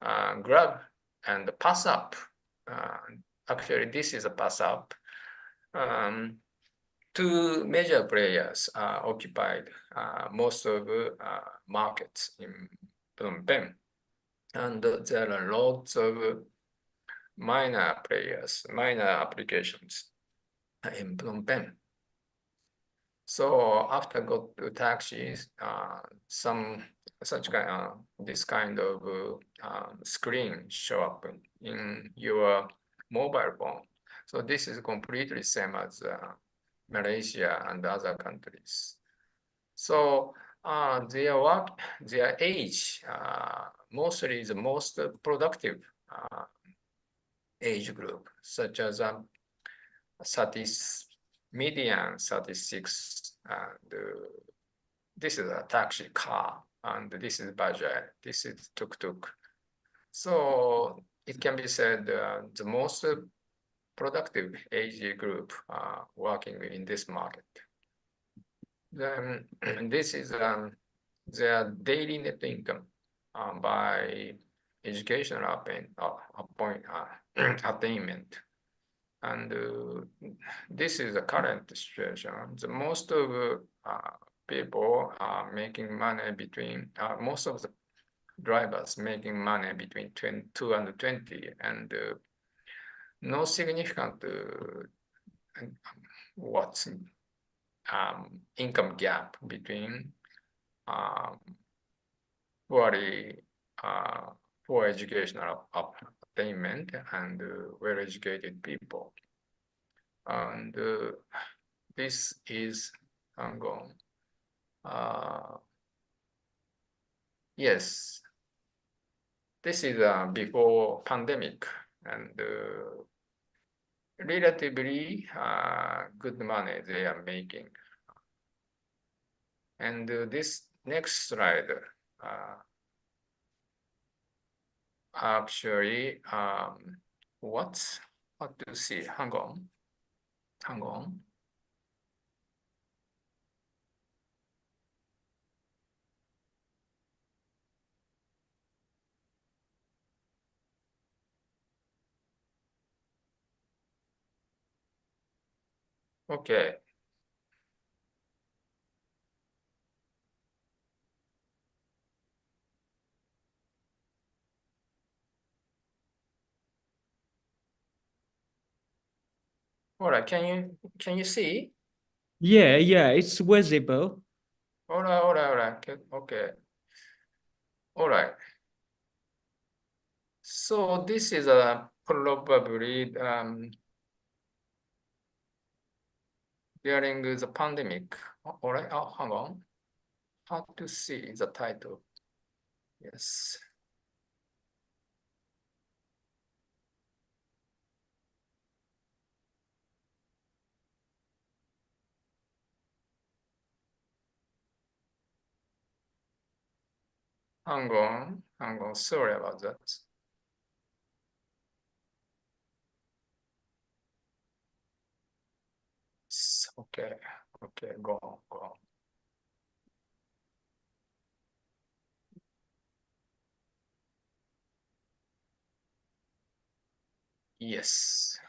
Grab and PassUp. Actually, this is a PassUp. Two major players occupied most of markets in Phnom Penh, and there are lots of minor players, minor applications in Phnom Penh. So after got to taxis, this kind of screen show up in your mobile phone. So this is completely same as Malaysia and other countries. So their age mostly is the most productive age group, such as median 36, and this is a taxi car, and this is Bajaj, this is tuk-tuk. So it can be said the most productive age group working in this market. Then this is their daily net income by educational attainment. And this is the current situation. The most of people are making money between, most of the drivers making money between 22 and 20, and no significant income gap between poor educational attainment and well-educated people. And this is Yangon. Yes, this is before pandemic, and relatively good money they are making. And this next slide actually what to see? Hang on. Okay. All right, can you see? Yeah, it's visible. All right. Okay. All right. So this is probably during the pandemic. All right, hang on. How to see the title? Yes. Hang on. Sorry about that. Okay, go on. Yes.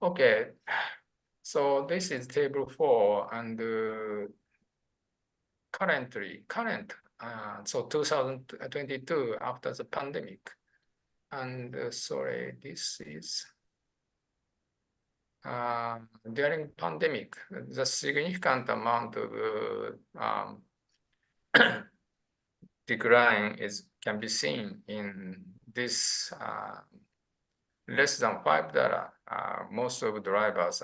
Okay, so this is table 4, and current, so 2022 after the pandemic, and sorry, this is during pandemic, the significant amount of decline can be seen in this less than $5. Most of the drivers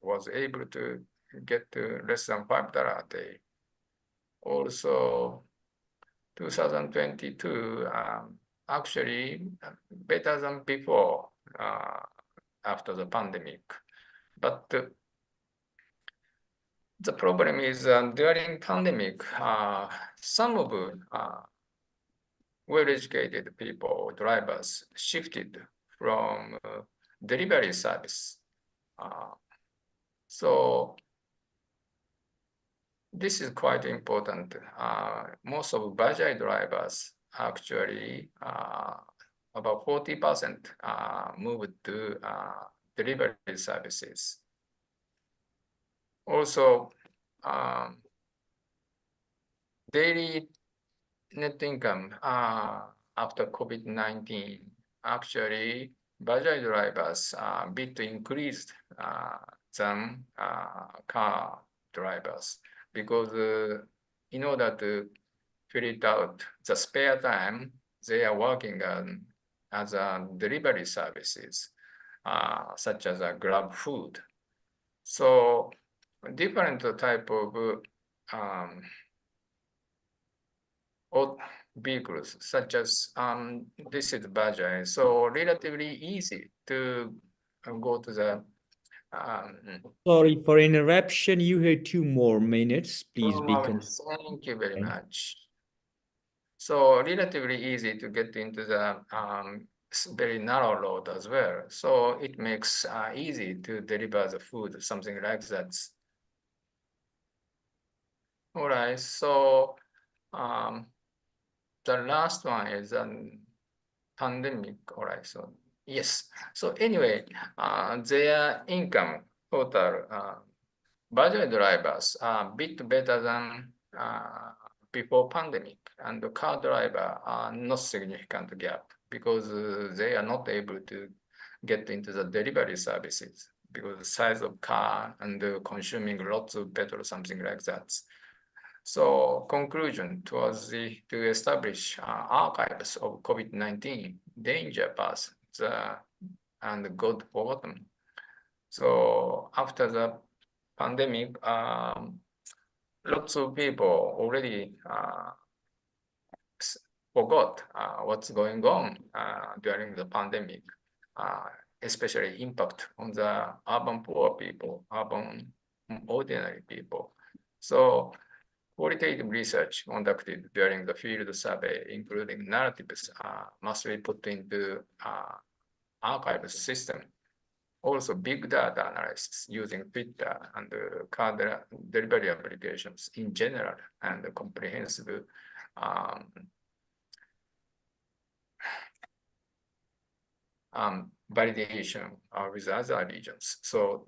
was able to get to less than $5 a day. Also, 2022, actually better than before after the pandemic. But the problem is during pandemic, some of well-educated people, drivers, shifted from delivery service. So this is quite important. Most of Bajaj drivers actually about 40% moved to delivery services. Also, daily net income after COVID-19, actually Bajaj drivers bit increased than car drivers, because in order to fill it out the spare time, they are working as a delivery services, such as a Grab food. So different type of vehicles, such as this is Bajaj, so relatively easy to go to the. Sorry for interruption. You had 2 more minutes. Please be Thank you very much. So relatively easy to get into the very narrow road as well. So it makes easy to deliver the food, something like that. All right, so the last one is pandemic. All right, so yes. So anyway, their income total, Bajaj drivers are a bit better than before pandemic, and the car driver are not significant gap, because they are not able to get into the delivery services because the size of car and consuming lots of petrol, something like that. So conclusion towards to establish archives of COVID-19 danger path and good forgotten. So after the pandemic, lots of people already forgot what's going on during the pandemic, especially impact on the urban poor people, urban ordinary people. So qualitative research conducted during the field survey, including narratives, must be put into archive system. Also, big data analysis using Twitter and car delivery applications in general, and comprehensive validation with other regions. So,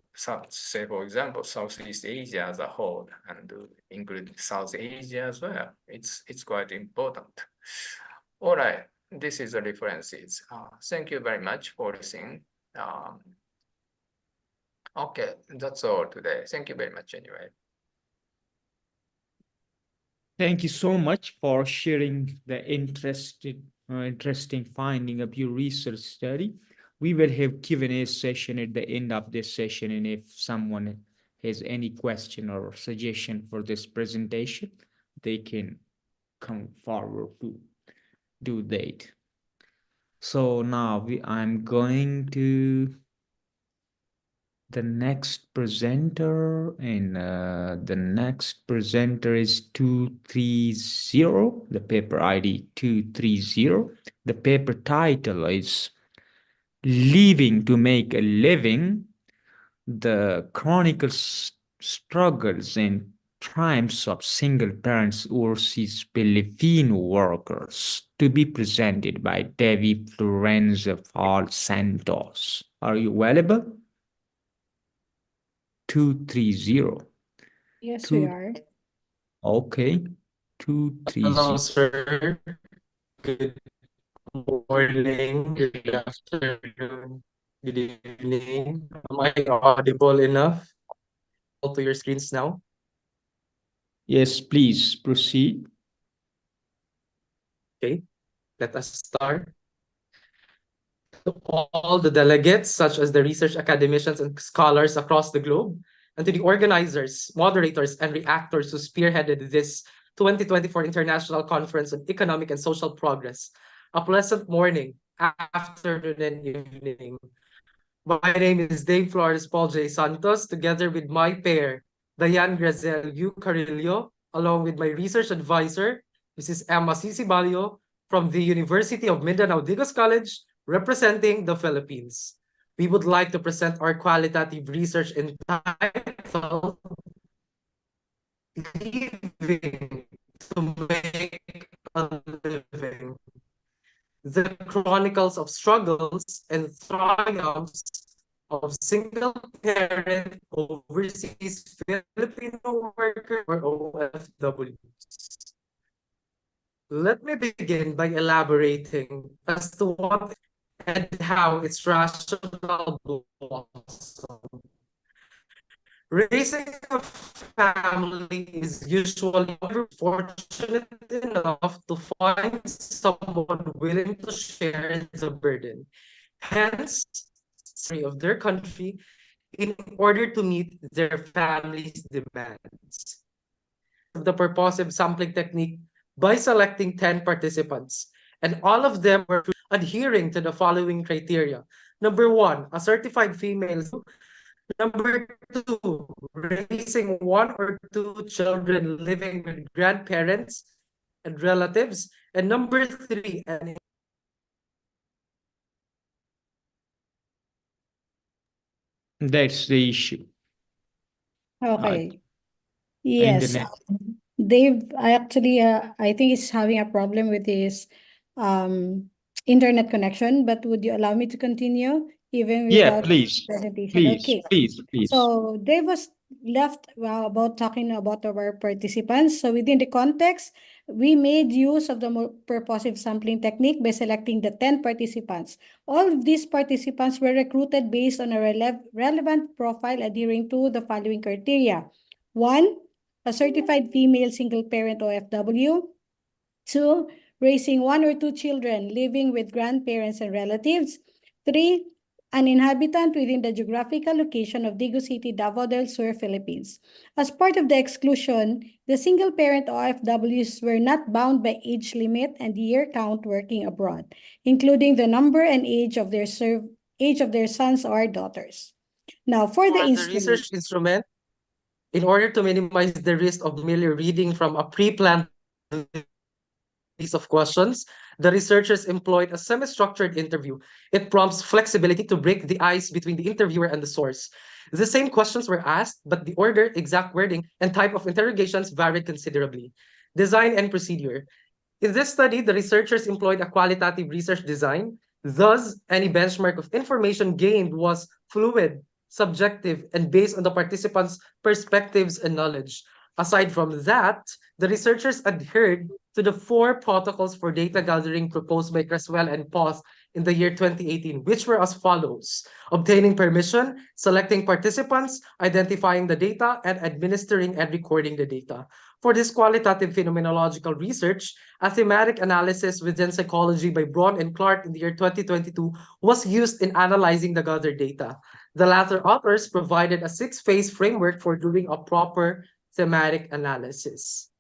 say for example, Southeast Asia as a whole, and including South Asia as well. It's quite important. All right, this is the references. Thank you very much for listening. Okay, that's all today. Thank you very much anyway. Thank you so much for sharing the interesting finding of your research study. We will have Q&A session at the end of this session, and if someone has any question or suggestion for this presentation, they can come forward to do that. So now I'm going to the next presenter, and the next presenter is 230, the paper ID 230. The paper title is Leaving to Make a Living, the Chronicle Struggles and Triumphs of Single Parents Overseas Filipino Workers, to be presented by Devi Florenza Fall Santos. Are you available? 230. Yes, we are. Okay. 230. Hello, sir. Good morning, good afternoon, good evening. Am I audible enough? All to your screens now? Yes, please proceed. Okay, let us start. To all the delegates, such as the research academicians and scholars across the globe, and to the organizers, moderators, and reactors who spearheaded this 2024 International Conference on Economic and Social Progress, a pleasant morning, afternoon, and evening. My name is Dave Flores Paul J. Santos, together with my pair, Diane Grazel U. Carillo, along with my research advisor, Mrs. Emma Sisibalio, from the University of Mindanao Digos College, representing the Philippines. We would like to present our qualitative research entitled Leaving to Make a Living. The chronicles of struggles and triumphs of single-parent overseas Filipino workers or OFWs. Let me begin by elaborating as to what and how its rationale blossom. Raising a family is usually fortunate enough to find someone willing to share the burden. Hence, of their country in order to meet their family's demands. The purposive sampling technique by selecting 10 participants, and all of them were adhering to the following criteria. Number 1, a certified female. Number 2, raising 1 or 2 children living with grandparents and relatives. And number 3, That's the issue. Okay. Yes. Internet. Dave, I think he's having a problem with his internet connection, but would you allow me to continue even Yeah, without please. presentation? Please, Okay. please. So Dave was left about talking about our participants. So within the context, we made use of the purposive sampling technique by selecting the 10 participants. All of these participants were recruited based on a relevant profile adhering to the following criteria. 1, a certified female single-parent OFW. 2, raising 1 or 2 children living with grandparents and relatives. 3, an inhabitant within the geographical location of Digos City, Davao del Sur, Philippines. As part of the exclusion, the single-parent OFWs were not bound by age limit and year count working abroad, including the number and age of their sons or daughters. Now, for the research instrument, in order to minimize the risk of merely reading from a pre-planned list of questions, the researchers employed a semi-structured interview. It prompts flexibility to break the ice between the interviewer and the source. The same questions were asked, but the order, exact wording, and type of interrogations varied considerably. Design and procedure. In this study, the researchers employed a qualitative research design. Thus, any benchmark of information gained was fluid, subjective, and based on the participants' perspectives and knowledge. Aside from that, the researchers adhered to the 4 protocols for data gathering proposed by Creswell and Poth in the year 2018, which were as follows: obtaining permission, selecting participants, identifying the data, and administering and recording the data. For this qualitative phenomenological research, a thematic analysis within psychology by Braun and Clark in the year 2022 was used in analyzing the gathered data. The latter authors provided a 6-phase framework for doing a proper thematic analysis.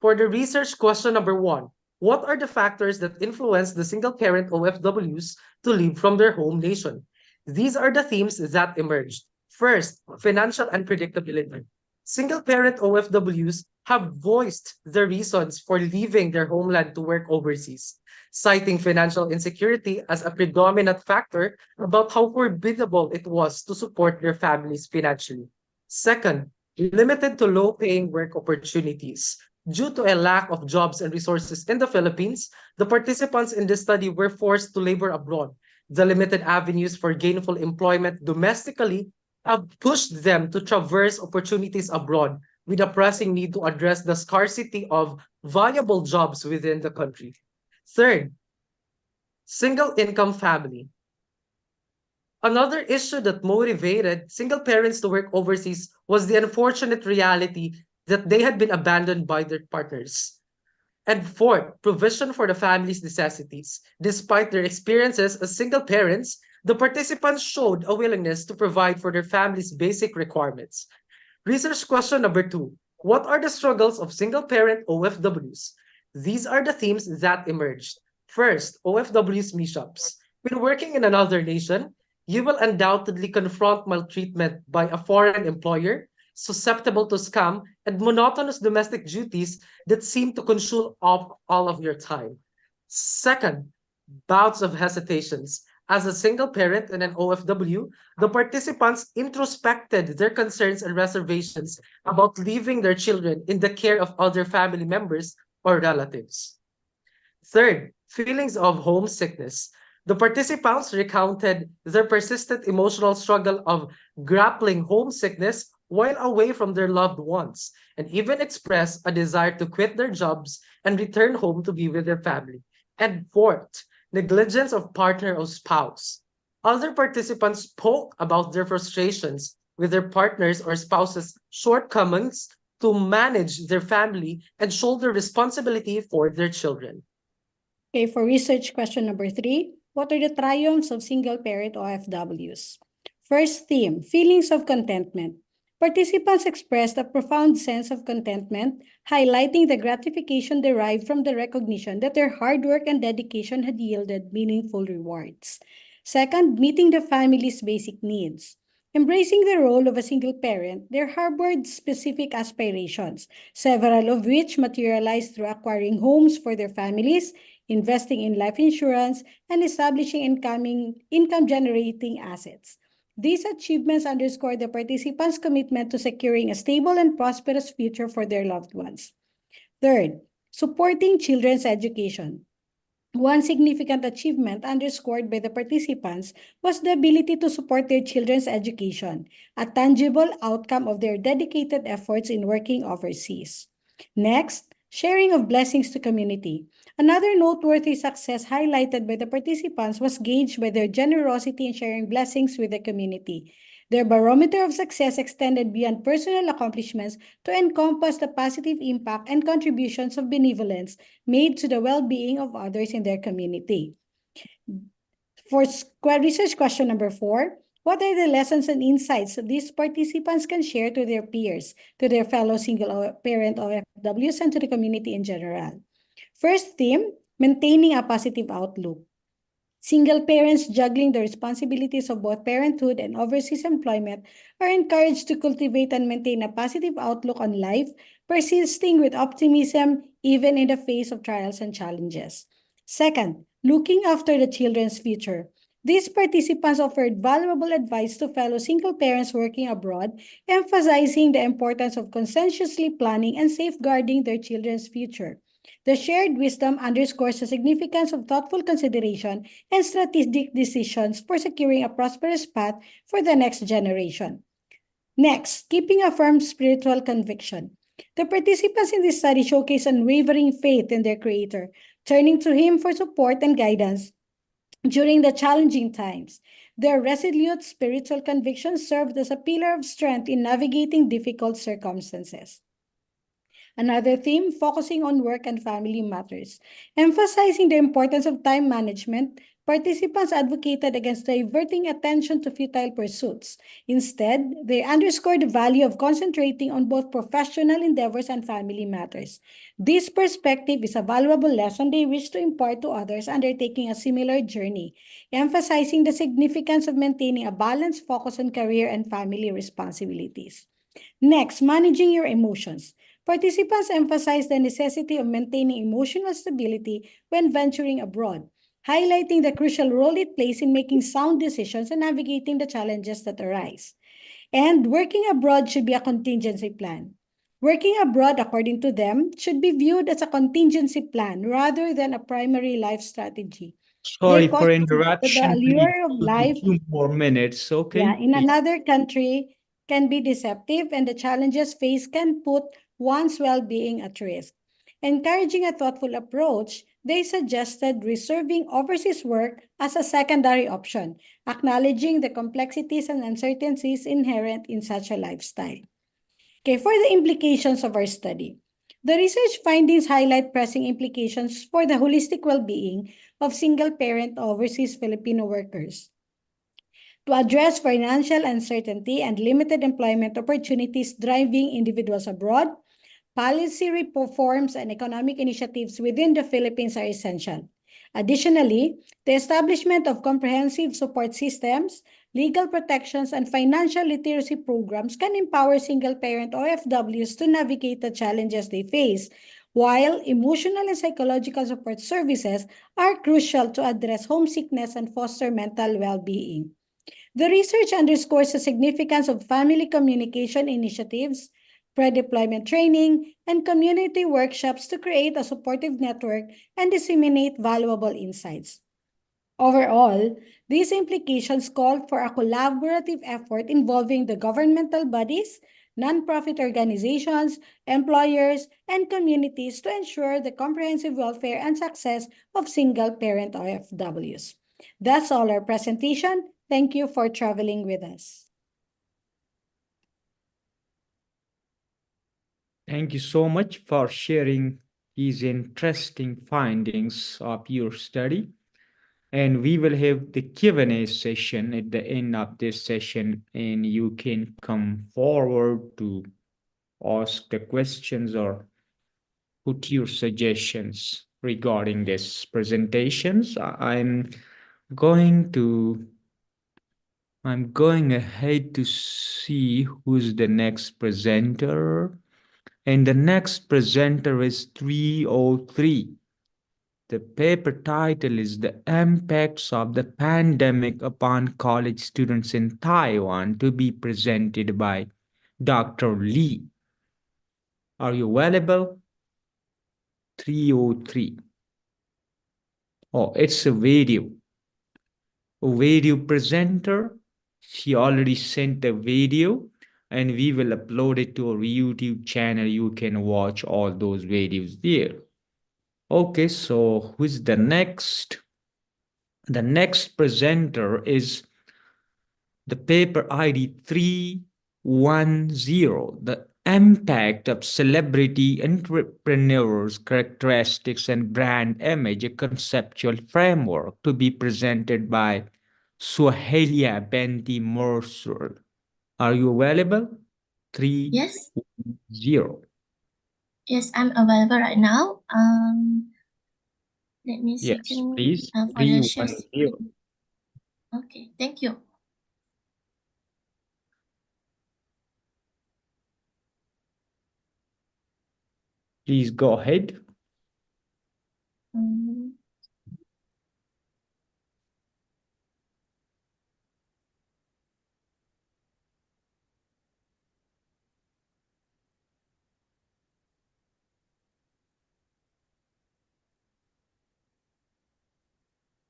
For the research question number 1, what are the factors that influence the single-parent OFWs to leave from their home nation? These are the themes that emerged. First, financial unpredictability. Single-parent OFWs have voiced the reasons for leaving their homeland to work overseas, citing financial insecurity as a predominant factor about how formidable it was to support their families financially. Second, limited to low-paying work opportunities. Due to a lack of jobs and resources in the Philippines, the participants in this study were forced to labor abroad. The limited avenues for gainful employment domestically have pushed them to traverse opportunities abroad, with a pressing need to address the scarcity of viable jobs within the country. Third, single-income family. Another issue that motivated single parents to work overseas was the unfortunate reality that they had been abandoned by their partners. And fourth, provision for the family's necessities. Despite their experiences as single parents, the participants showed a willingness to provide for their family's basic requirements. Research question number 2. What are the struggles of single-parent OFWs? These are the themes that emerged. First, OFWs mishaps. When working in another nation, you will undoubtedly confront maltreatment by a foreign employer, susceptible to scam and monotonous domestic duties that seem to consume up all of your time. Second, bouts of hesitations. As a single parent in an OFW, the participants introspected their concerns and reservations about leaving their children in the care of other family members or relatives. Third, feelings of homesickness. The participants recounted their persistent emotional struggle of grappling homesickness while away from their loved ones, and even expressed a desire to quit their jobs and return home to be with their family. And fourth, negligence of partner or spouse. Other participants spoke about their frustrations with their partners or spouses' shortcomings to manage their family and shoulder responsibility for their children. Okay, for research question number 3, what are the triumphs of single-parent OFWs? First theme, feelings of contentment. Participants expressed a profound sense of contentment, highlighting the gratification derived from the recognition that their hard work and dedication had yielded meaningful rewards. Second, meeting the family's basic needs. Embracing the role of a single parent, they harbored specific aspirations, several of which materialized through acquiring homes for their families, investing in life insurance, and establishing income-generating assets. These achievements underscore the participants' commitment to securing a stable and prosperous future for their loved ones. Third, supporting children's education. One significant achievement underscored by the participants was the ability to support their children's education, a tangible outcome of their dedicated efforts in working overseas. Next, sharing of blessings to community. Another noteworthy success highlighted by the participants was gauged by their generosity in sharing blessings with the community. Their barometer of success extended beyond personal accomplishments to encompass the positive impact and contributions of benevolence made to the well-being of others in their community. For research question number 4, what are the lessons and insights that these participants can share to their peers, to their fellow single-parent OFWs, and to the community in general? First theme, maintaining a positive outlook. Single parents juggling the responsibilities of both parenthood and overseas employment are encouraged to cultivate and maintain a positive outlook on life, persisting with optimism even in the face of trials and challenges. Second, looking after the children's future. These participants offered valuable advice to fellow single parents working abroad, emphasizing the importance of conscientiously planning and safeguarding their children's future. The shared wisdom underscores the significance of thoughtful consideration and strategic decisions for securing a prosperous path for the next generation. Next, keeping a firm spiritual conviction. The participants in this study showcase unwavering faith in their Creator, turning to Him for support and guidance during the challenging times. Their resolute spiritual conviction served as a pillar of strength in navigating difficult circumstances. Another theme, focusing on work and family matters. Emphasizing the importance of time management, participants advocated against diverting attention to futile pursuits. Instead, they underscored the value of concentrating on both professional endeavors and family matters. This perspective is a valuable lesson they wish to impart to others undertaking a similar journey, emphasizing the significance of maintaining a balanced focus on career and family responsibilities. Next, managing your emotions. Participants emphasized the necessity of maintaining emotional stability when venturing abroad, highlighting the crucial role it plays in making sound decisions and navigating the challenges that arise. And working abroad should be a contingency plan. Working abroad, according to them, should be viewed as a contingency plan rather than a primary life strategy. Sorry for The interruption. allure of life, 2 more minutes, okay? yeah, in Please. another country can be deceptive, and the challenges faced can put one's well-being at risk. Encouraging a thoughtful approach, they suggested reserving overseas work as a secondary option, acknowledging the complexities and uncertainties inherent in such a lifestyle. Okay, for the implications of our study. The research findings highlight pressing implications for the holistic well-being of single-parent overseas Filipino workers. To address financial uncertainty and limited employment opportunities driving individuals abroad, Policy reforms and economic initiatives within the Philippines are essential. Additionally, the establishment of comprehensive support systems, legal protections, and financial literacy programs can empower single-parent OFWs to navigate the challenges they face, while emotional and psychological support services are crucial to address homesickness and foster mental well-being. The research underscores the significance of family communication initiatives, pre-deployment training, and community workshops to create a supportive network and disseminate valuable insights. Overall, these implications call for a collaborative effort involving the governmental bodies, nonprofit organizations, employers, and communities to ensure the comprehensive welfare and success of single-parent OFWs. That's all our presentation. Thank you for traveling with us. Thank you so much for sharing these interesting findings of your study. And we will have the Q&A session at the end of this session, and you can come forward to ask the questions or put your suggestions regarding this presentations. I'm going ahead to see who's the next presenter. And the next presenter is 303. The paper title is The Impacts of the Pandemic Upon College Students in Taiwan, to be presented by Dr. Lee. Are you available? 303. Oh, it's a video. A video presenter. She already sent the video, and we will upload it to our YouTube channel. You can watch all those videos there. Okay, so who's the next? The next presenter is the paper ID 310, the impact of celebrity entrepreneurs, characteristics, and brand image, a conceptual framework, to be presented by Suhelia Benti Morsur. Are you available? 310. Yes. Yes, I'm available right now. Let me Yes, second please. for the share 310. screen. Okay, thank you. Please go ahead.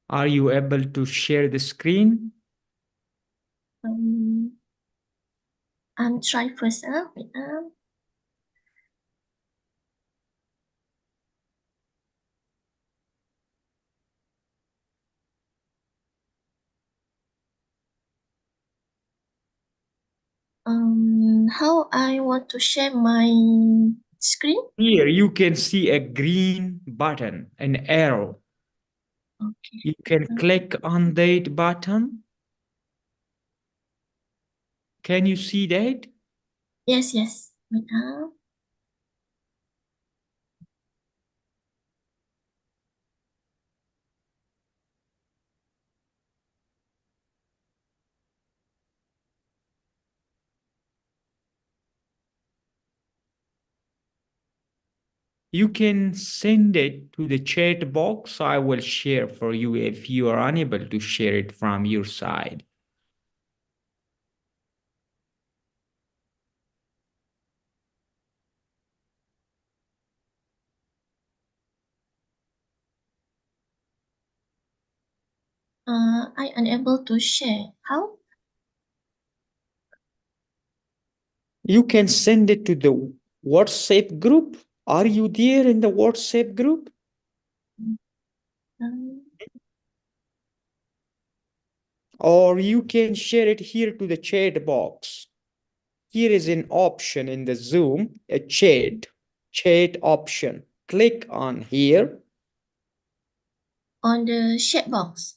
Are you able to share the screen? I'm try first. Wait, how I want to share my screen? Here you can see a green button, an arrow. Okay. You can click on that button. Can you see that? Yes, yes. Wait, You can send it to the chat box. I will share for you if you are unable to share it from your side. I unable to share. How? You can send it to the WhatsApp group. Are you there in the WhatsApp group? Or you can share it here to the chat box. Here is an option in the Zoom, a chat option. Click on here. On the chat box.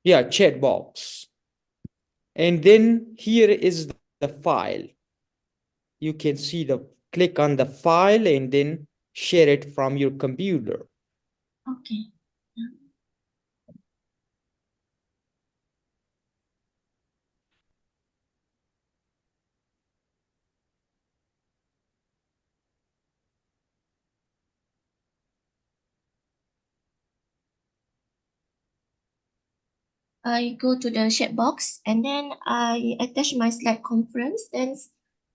Yeah, chat box. And then here is the file. You can see the click on the file and then share it from your computer. Okay. I go to the chat box and then I attach my slide conference. Then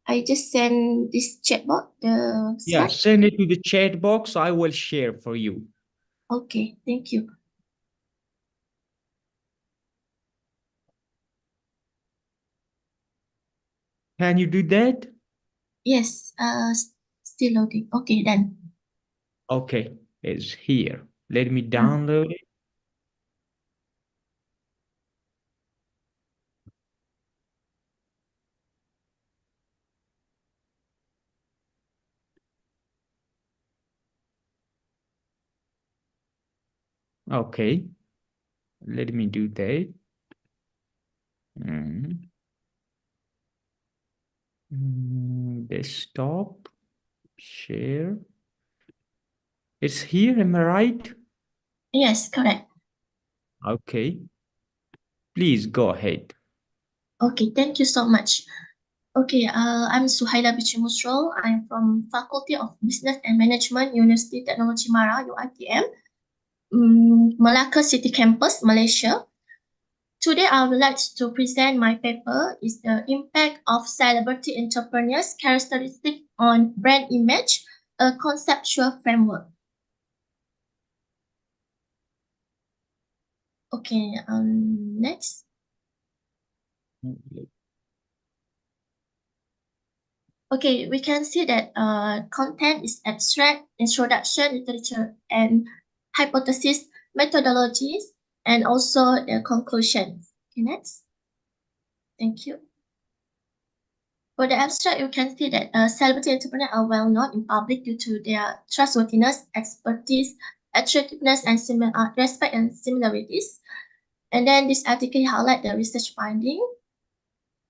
I just send this chatbot the Yeah, slide. send it to the chat box. I will share for you. Okay, thank you. Can you do that? Yes, still loading. Okay, done. Okay, it's here. Let me download it. Okay, let me do that. Desktop, share. It's here, am I right? Yes, correct. Okay. Please go ahead. Okay, thank you so much. Okay, I'm Suhaila Bichimusrol. I'm from Faculty of Business and Management, University Technology Mara, UiTM, Malacca City Campus, Malaysia. Today, I would like to present my paper is the impact of celebrity entrepreneurs characteristic on brand image, a conceptual framework. Okay, next. Okay, we can see that content is abstract, introduction, literature, and hypothesis, methodologies, and also the conclusions. Okay, next. Thank you. For the abstract, you can see that celebrity entrepreneurs are well known in public due to their trustworthiness, expertise, attractiveness, and respect and similarities. And then this article highlight the research finding,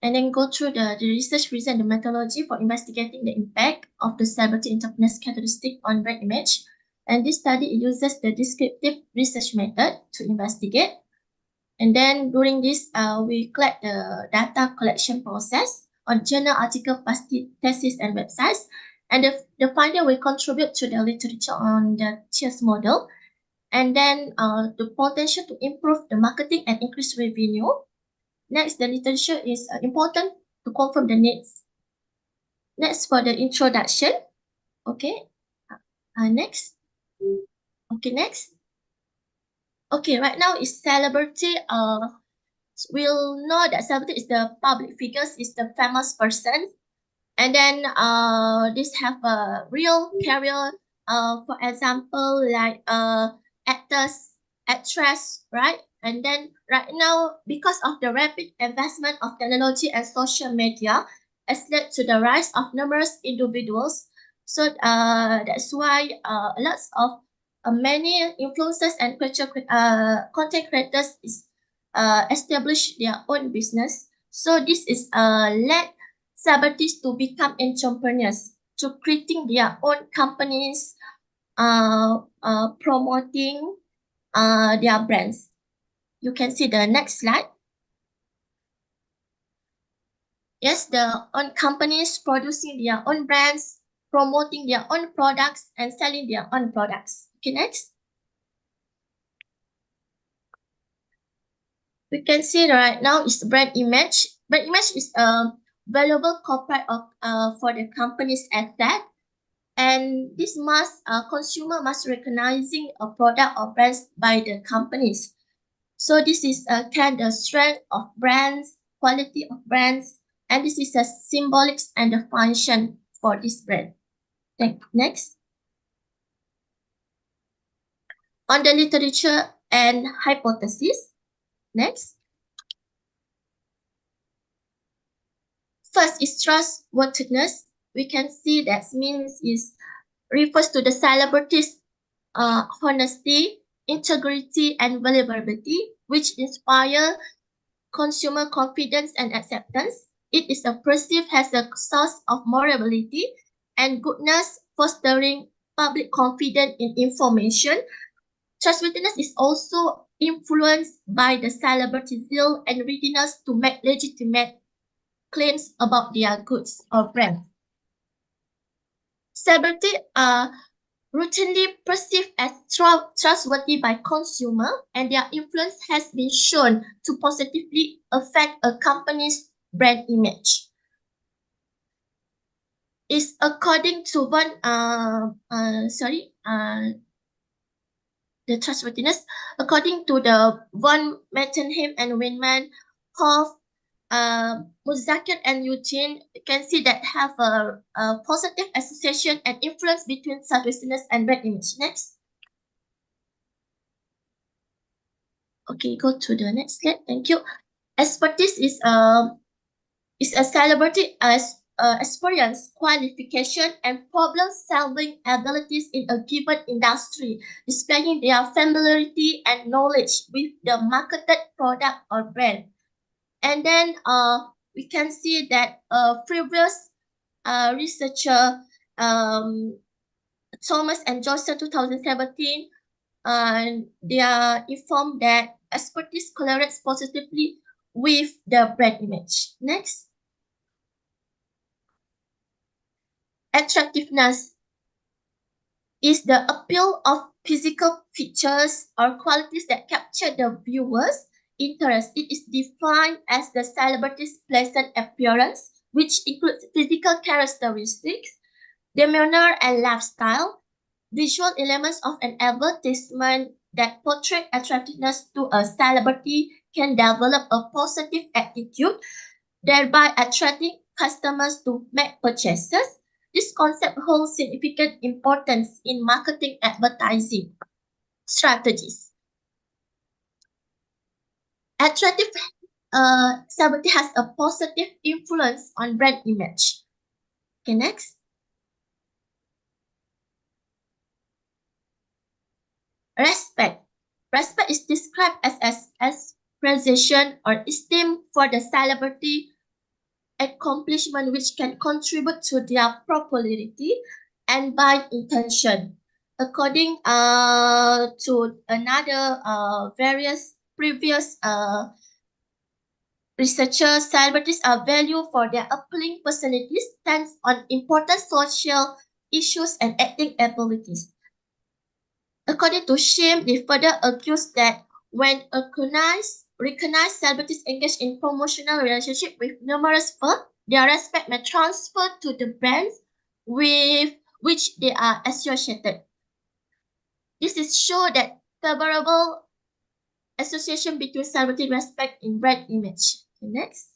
and then go through the research present the methodology for investigating the impact of the celebrity entrepreneurs characteristic on brand image. And this study uses the descriptive research method to investigate. And then during this, we collect the data collection process on journal article, thesis, and websites. And the finding will contribute to the literature on the Cheers model. And then the potential to improve the marketing and increase revenue. Next, the literature is important to confirm the needs. Next, for the introduction. Okay. Next. Okay, next. Okay, right now is celebrity. We'll know that celebrity is the public figures, is the famous person. And then this have a real career. For example, like actors, actress, right? And then right now, because of the rapid advancement of technology and social media, has led to the rise of numerous individuals. So that's why lots of many influencers and content creators is establish their own business. So this is led celebrities to become entrepreneurs, to creating their own companies, promoting their brands. You can see the next slide. Yes, the own companies producing their own brands, promoting their own products, and selling their own products. Okay, next. We can see right now is brand image. Brand image is a valuable corporate for the company's asset. And this consumer must recognizing a product or brands by the companies. So this is the strength of brands, quality of brands, and this is a symbolics and the function for this brand. Next. On the literature and hypothesis. Next. First is trustworthiness. We can see that means refers to the celebrities' honesty, integrity, and vulnerability, which inspire consumer confidence and acceptance. It is perceived as a source of morality and goodness, fostering public confidence in information. Trustworthiness is also influenced by the celebrity zeal and readiness to make legitimate claims about their goods or brand. Celebrities are routinely perceived as trustworthy by consumers, and their influence has been shown to positively affect a company's brand image. Is according to the trustworthiness, according to the von Mettenheim and Weinman, Hoff, Muzakir and Eugene, you can see that have a positive association and influence between trustworthiness and brand image. Next. Okay, go to the next slide. Thank you. Expertise is a celebrity experience, qualification, and problem-solving abilities in a given industry, displaying their familiarity and knowledge with the marketed product or brand. And then we can see that previous researcher Thomas and Johnson 2017, they are informed that expertise correlates positively with the brand image. Next. Attractiveness is the appeal of physical features or qualities that capture the viewer's interest. It is defined as the celebrity's pleasant appearance, which includes physical characteristics, demeanor, and lifestyle. Visual elements of an advertisement that portray attractiveness to a celebrity can develop a positive attitude, thereby attracting customers to make purchases. This concept holds significant importance in marketing advertising strategies. Attractive celebrity has a positive influence on brand image. Okay, next. Respect. Respect is described as appreciation or esteem for the celebrity accomplishment which can contribute to their popularity and by intention. According to another various previous researchers, celebrities are valued for their appealing personalities, stands on important social issues and acting abilities. According to Shim, they further argues that when recognized celebrities engage in promotional relationship with numerous firms, their respect may transfer to the brands with which they are associated. This is show that favorable association between celebrity respect in brand image. Okay, next.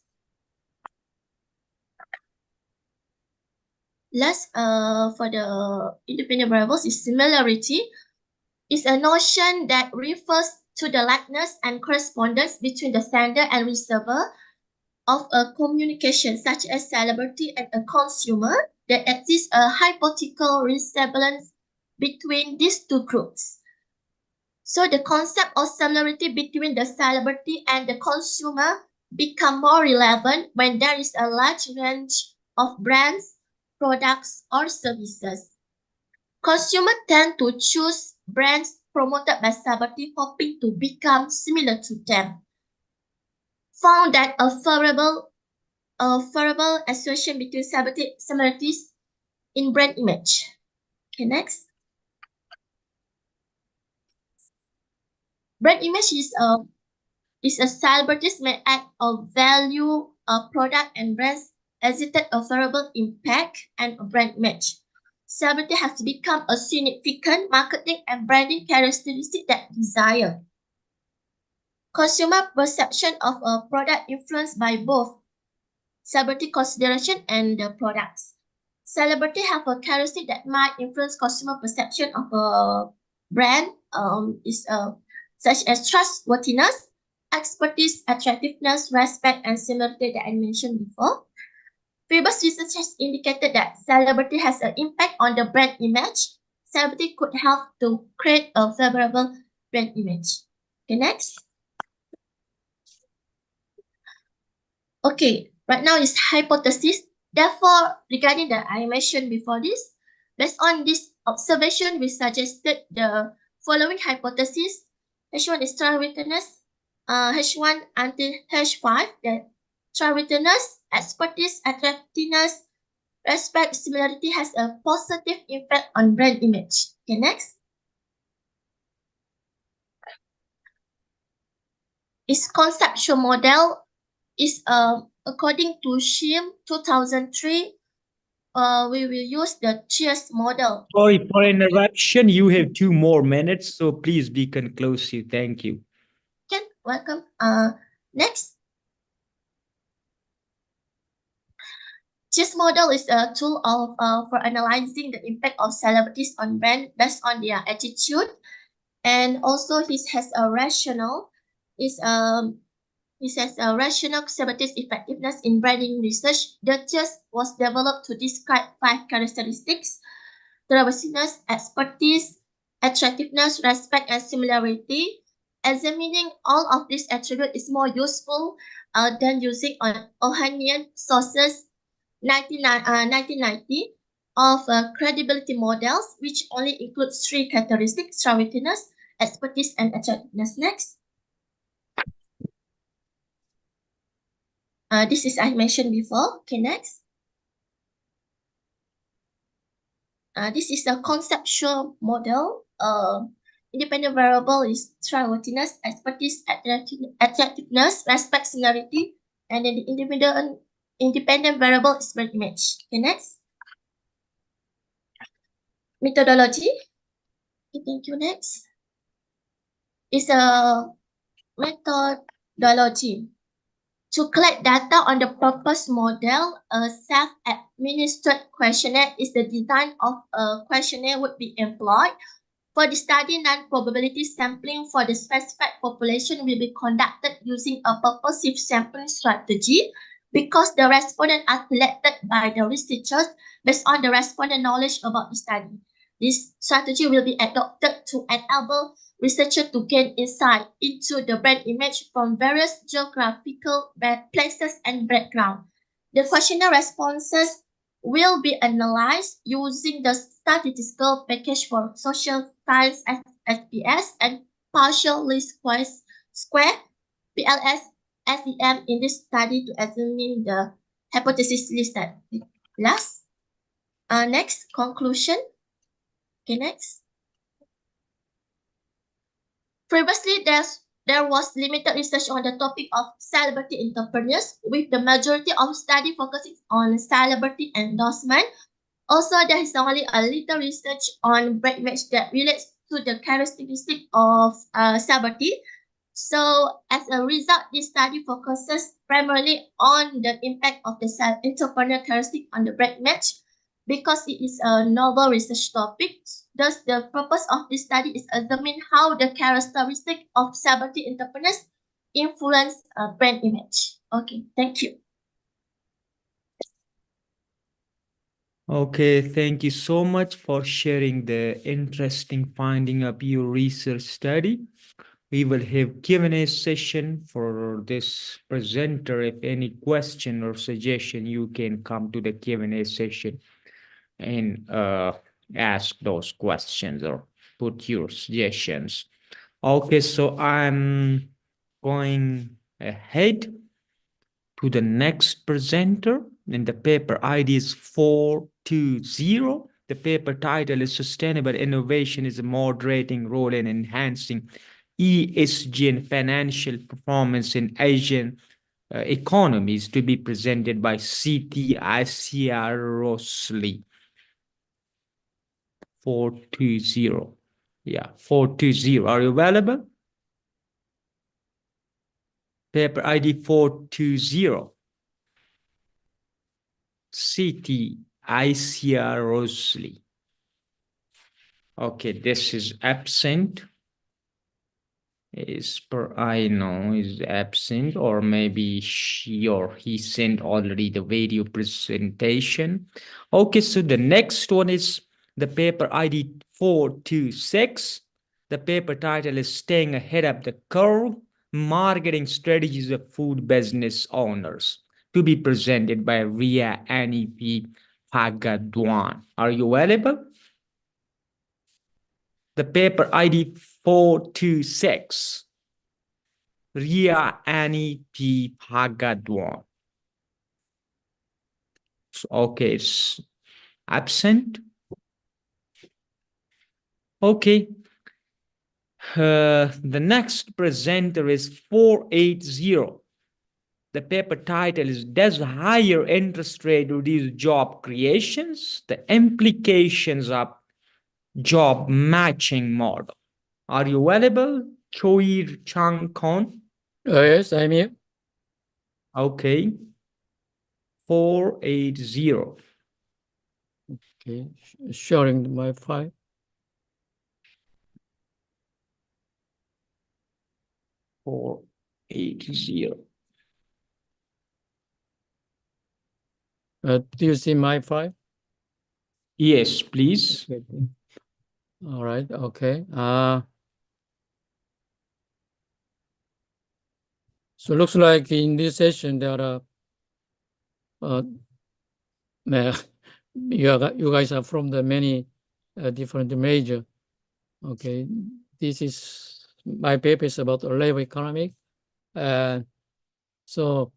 Last, for the independent variables is similarity. Is a notion that refers to the likeness and correspondence between the sender and receiver of a communication, such as celebrity and a consumer. There exists a hypothetical resemblance between these two groups. So the concept of similarity between the celebrity and the consumer become more relevant when there is a large range of brands, products, or services. Consumers tend to choose brands promoted by celebrity, hoping to become similar to them. Found that a favorable association between similarities in brand image. Okay, next. Brand image is a celebrities may add a value, a product and brands exerted a favorable impact and a brand image. Celebrity has become a significant marketing and branding characteristic that desire. Consumer perception of a product influenced by both celebrity consideration and the products. Celebrity have a characteristic that might influence consumer perception of a brand, such as trustworthiness, expertise, attractiveness, respect, and similarity that I mentioned before. Previous research has indicated that celebrity has an impact on the brand image. Celebrity could help to create a favorable brand image. Okay, next. Okay, right now is hypothesis. Therefore, regarding the I mentioned before this, based on this observation, we suggested the following hypothesis. H1 is trustworthiness, H1 until H5, that trustworthiness, expertise, attractiveness, respect, similarity has a positive impact on brand image. Okay, next. Its conceptual model is according to Shim 2003. We will use the Cheers model. Sorry for interruption. You have 2 more minutes, so please be conclusive. Thank you. Okay, welcome. Next. Cheers model is a tool of for analyzing the impact of celebrities on brand based on their attitude, and also it has a rational. It says rational celebrities' effectiveness in branding research. The Cheers was developed to describe 5 characteristics: trustworthiness, expertise, attractiveness, respect, and similarity. Examining all of these attributes is more useful than using on Ohanian sources 1990 of credibility models, which only includes 3 characteristics: trustworthiness, expertise, and attractiveness. Next. This is I mentioned before. Okay, next. This is a conceptual model. Independent variable is trustworthiness, expertise, attractiveness, respect, similarity, and then the independent variable is brand image. Okay, next. Methodology. Okay, thank you. Next is a methodology. To collect data on the proposed model, a self-administered questionnaire is the design of a questionnaire would be employed. For the study, non-probability sampling for the specified population will be conducted using a purposive sampling strategy because the respondents are selected by the researchers based on the respondent knowledge about the study. This strategy will be adopted to enable researchers to gain insight into the brand image from various geographical places and background. The questionnaire responses will be analyzed using the statistical package for social science SPS and partial least square PLS SEM in this study to examine the hypothesis listed. Last, next, conclusion. Okay, next. Previously, there was limited research on the topic of celebrity entrepreneurs, with the majority of study focusing on celebrity endorsement. Also, there is only a little research on brand image that relates to the characteristic of celebrity. So, as a result, this study focuses primarily on the impact of the entrepreneur characteristic on the brand image. Because it is a novel research topic, thus the purpose of this study is examine how the characteristic of celebrity entrepreneurs influence brand image. Okay, thank you. Okay, thank you so much for sharing the interesting finding of your research study. We will have Q&A session for this presenter. If any question or suggestion, you can come to the Q&A session and ask those questions or put your suggestions. Okay, so I'm going ahead to the next presenter, and the paper ID is 420. The paper title is Sustainable Innovation is a Moderating Role in Enhancing ESG and Financial Performance in Asian Economies, to be presented by C.T. Asia Rosli. 420. Yeah, 420. Are you available? Paper ID 420. C.T. Asia Rosli. Okay, this is absent. Is per I know is absent, or maybe she or he sent already the video presentation. Okay, so the next one is the paper ID 426. The paper title is Staying Ahead of the Curve, Marketing Strategies of Food Business Owners. to be presented by Ria Annie P. Pagadwan. Are you available? The paper ID 426. Ria Annie P. Pagadwan. Okay, it's absent. Okay. The next presenter is 480. The paper title is Does Higher Interest Rate Reduce Job Creations? The Implications of Job Matching Model. Are you available, Choi Chang Kon? Yes, I'm here. Okay. 480. Okay, sharing my file. Four 80. Do you see my file? Yes, please. Okay. All right. Okay. So it looks like in this session there are you guys are from the many different major. Okay, this is my paper is about labor economic. So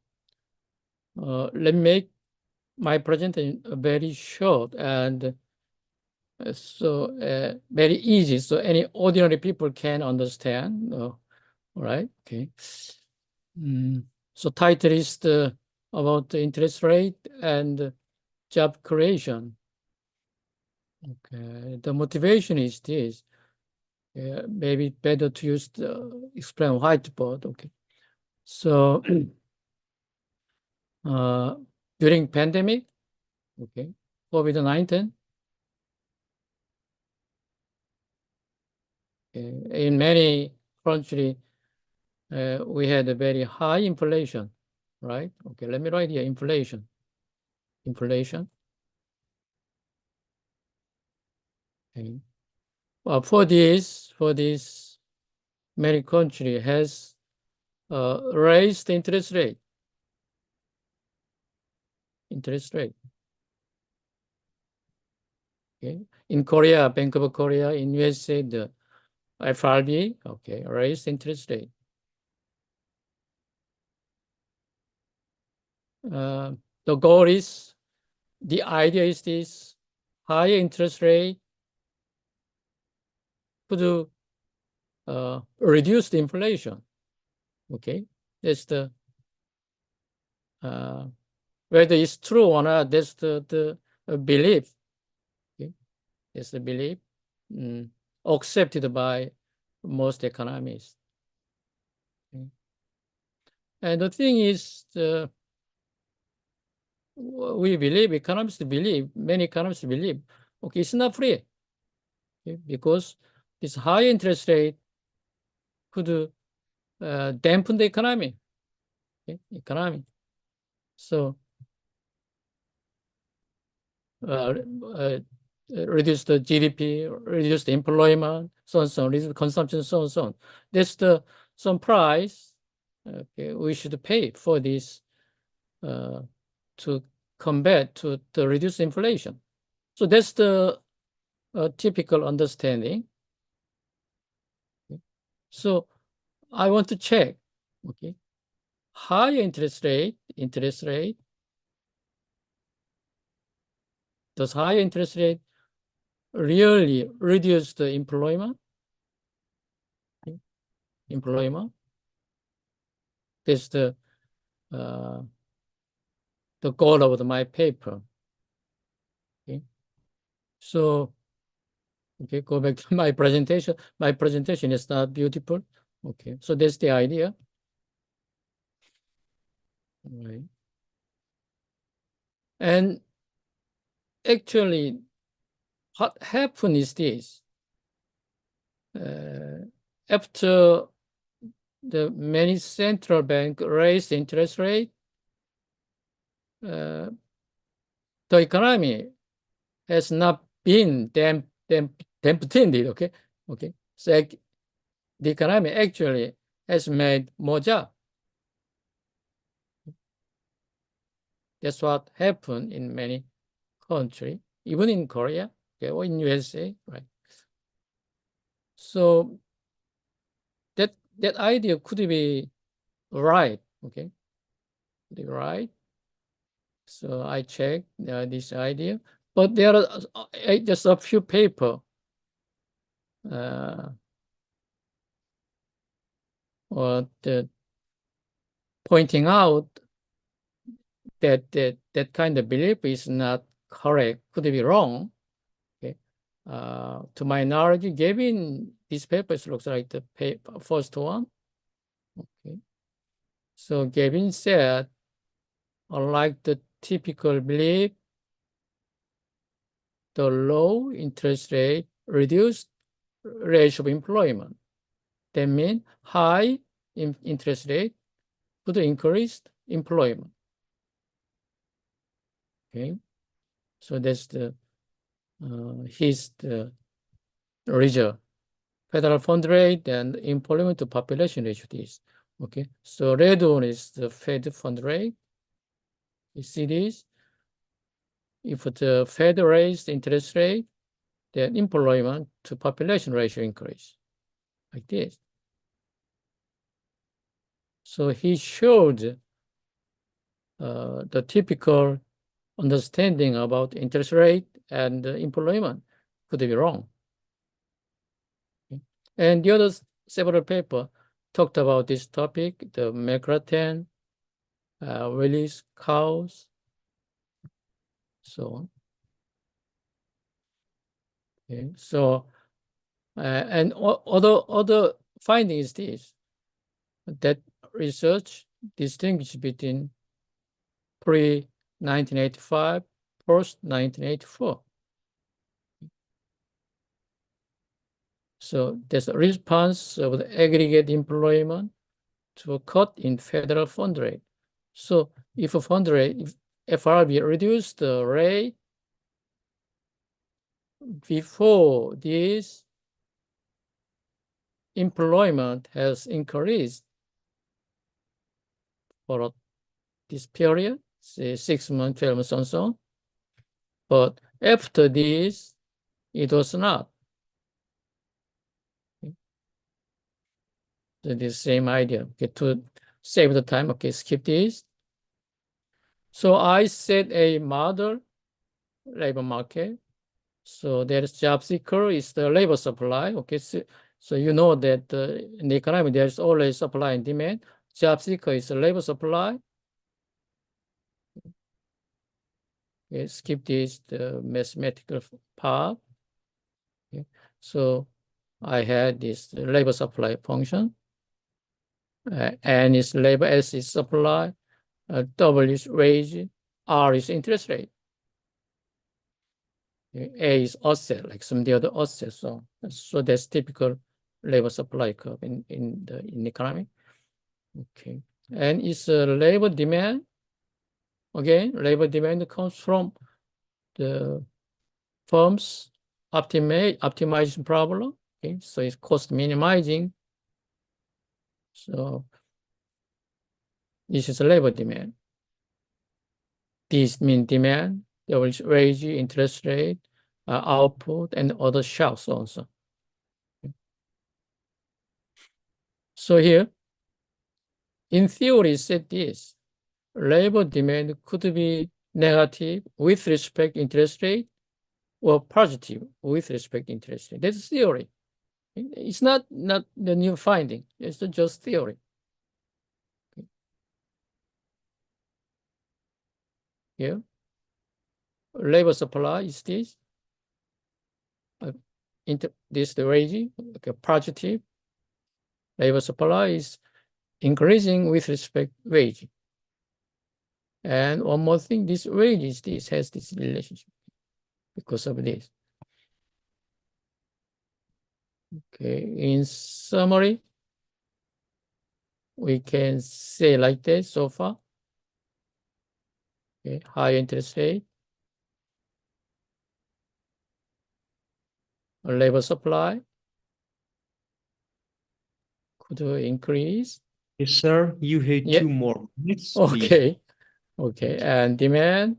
let me make my presentation very short and so very easy, so any ordinary people can understand. All right. Okay. So title is about the interest rate and job creation. Okay. The motivation is this. Maybe better to use explain whiteboard. Okay. So during pandemic, okay, COVID-19, in many countries, we had a very high inflation, right? Okay, let me write here inflation. Inflation. Okay. Well, for this, many country has raised the interest rate. Interest rate. Okay. In Korea, Bank of Korea, in USA, the FRB, okay, raised interest rate. The goal is, the idea is this: higher interest rate could reduce the inflation. Okay, that's the whether it's true or not. That's the belief. Okay, that's the belief accepted by most economists. Okay. And the thing is, we believe, economists believe, many economists believe, okay, it's not free. Okay, because this high interest rate could dampen the economy. Okay, economy. So reduce the GDP, reduce the employment, so on, so on, reduce the consumption, so on, so on. That's some price we should pay for this to combat, to reduce inflation. So that's the typical understanding. Okay. So I want to check, okay, higher interest rate, does higher interest rate really reduce the employment? Okay. Employment. That's the goal of my paper. Okay. So, okay, go back to my presentation. My presentation is not beautiful. Okay, so that's the idea. All right. And actually, what happened is this. After the many central bank raised interest rate, the economy has not been dampened. Okay. So the economy actually has made more job. That's what happened in many countries, even in Korea, okay, or in USA, right? So that idea could be right, okay, could be right. So I checked this idea, but there are just a few paper or pointing out that kind of belief is not correct, could be wrong. Okay, to my knowledge, given these papers looks like the first one. Okay, so Gavin said, unlike the typical belief, the low interest rate reduced ratio of employment. That means high interest rate could increase employment. Okay, so that's the his result. Federal fund rate and employment to population ratio is. Okay, so red one is the Fed fund rate. You see this? If the Fed raised interest rate, then employment to population ratio increase, like this. So he showed the typical understanding about interest rate and employment could be wrong. Okay. And the other several paper talked about this topic, the McGrattan, Willis, Cowles, so on. Okay. So, and other finding is this, that research distinguish between pre-1985, post-1984. So there's a response of the aggregate employment to a cut in federal fund rate. So if a fund rate, if FRB reduced the rate before this, employment has increased for this period, say 6 months, 12 months, and so on. But after this, it was not. Okay. So the same idea. Okay, to save the time, okay, skip this. So I set a model labor market. So there's job seeker is the labor supply. Okay, so you know that in the economy there's always supply and demand. Job seeker is the labor supply. Okay, skip this, the mathematical part. Okay, so I had this labor supply function, and its labor S is supply, W is wage, R is interest rate. Okay, A is offset, like some of the other offsets. So that's typical labor supply curve in the economy. Okay, and it's labor demand. Again, labor demand comes from the firm's optimization problem. Okay, so it's cost minimizing. So this is a labor demand. This means demand, the wage, interest rate, output, and other shocks also. Okay. So here, in theory, it said this: labor demand could be negative with respect to interest rate, or positive with respect to interest rate. That's theory. It's not the new finding. It's just theory. Okay. Here, labor supply is this. This the wage, okay, positive. Labor supply is increasing with respect to wage. And one more thing, this wage is this has this relationship because of this. Okay, in summary, we can say like this so far. Okay, high interest rate, labor supply could increase. Yes, sir. You had Yeah. 2 more minutes, please. Okay. Okay, and demand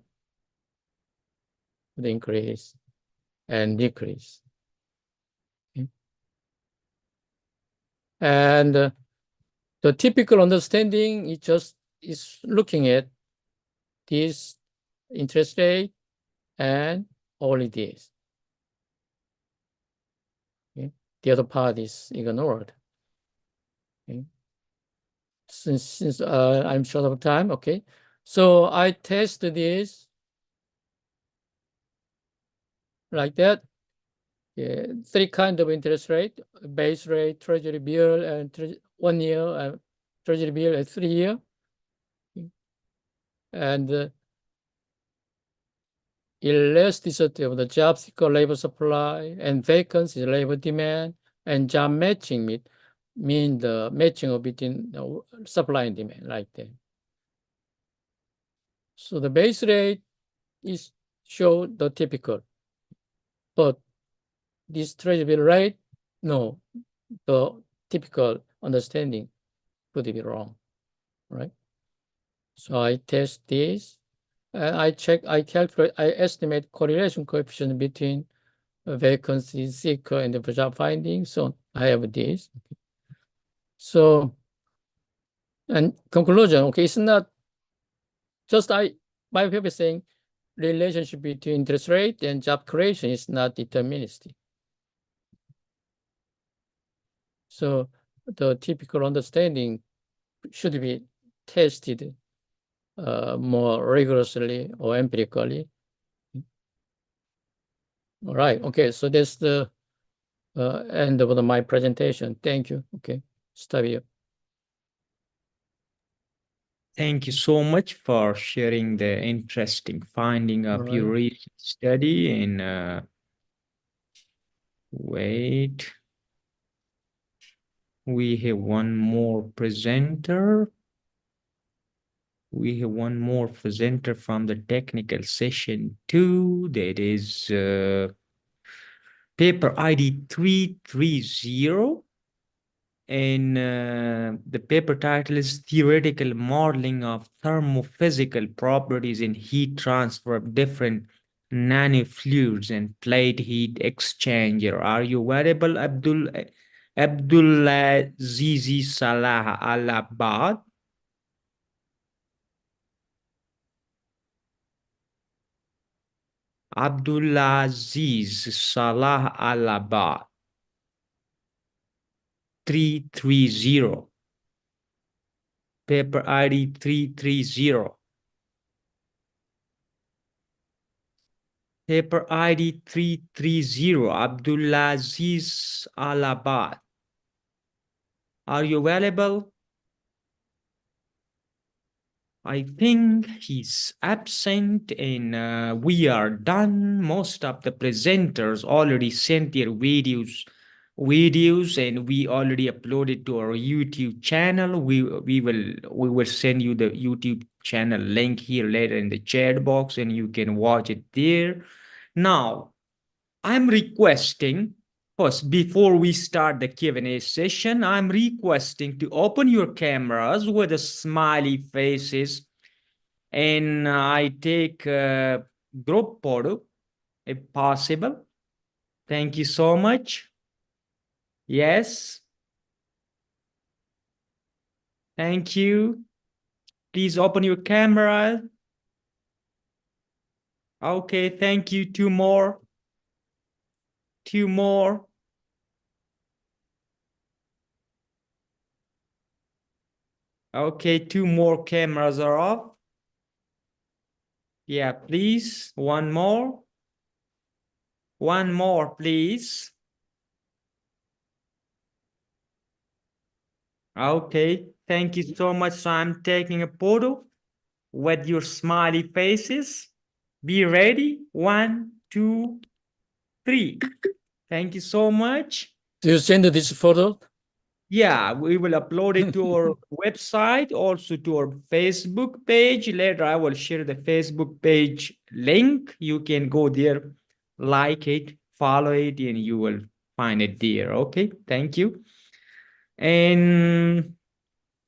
would increase and decrease. Okay. And the typical understanding is looking at this interest rate and only this. Okay. The other part is ignored. Okay. Since I'm short of time, okay. So I test this like that. Yeah, 3 kind of interest rate: base rate, treasury bill, and 1 year, treasury bill and 3 year. And elasticity of the job seeker labor supply and vacancy labor demand, and job matching mean the matching of between the supply and demand, like that. So the base rate is show the typical, but this treasury bill rate, no, the typical understanding could be wrong, right? So I test this, and I calculate, I estimate correlation coefficient between vacancy seeker and the job finding. So I have this. So, and conclusion, okay, it's not just my paper saying relationship between interest rate and job creation is not deterministic. So the typical understanding should be tested more rigorously or empirically. All right, okay, so that's the end of my presentation. Thank you. Okay, stop here. Thank you so much for sharing the interesting finding of your Alright. research study. And wait, we have one more presenter. We have one more presenter from the technical session 2. That is paper ID 330. And the paper title is Theoretical Modeling of Thermophysical Properties in Heat Transfer of Different Nanofluids and Plate Heat Exchanger. Are you available, Abdulaziz Salah Al-Abad? Abdulaziz Salah Al-Abad. 330. Paper ID 330. Paper ID 330. Abdulaziz Al-Abad. Are you available? I think he's absent, and we are done. Most of the presenters already sent their videos, and we already uploaded to our YouTube channel. We will send you the YouTube channel link here later in the chat box, and you can watch it there. Now, I'm requesting, first, before we start the Q&A session, I'm requesting to open your cameras with the smiley faces, and I take group photo if possible. Thank you so much. Yes. Thank you. Please open your camera. Okay, thank you. 2 more. 2 more. Okay, 2 more cameras are off. Yeah, please. 1 more. 1 more, please. Okay, thank you so much. So I'm taking a photo with your smiley faces. Be ready. 1, 2, 3. Thank you so much. Do you send this photo? Yeah, we will upload it to our website, also to our Facebook page. Later, I will share the Facebook page link. You can go there, like it, follow it, and you will find it there. Okay, thank you. And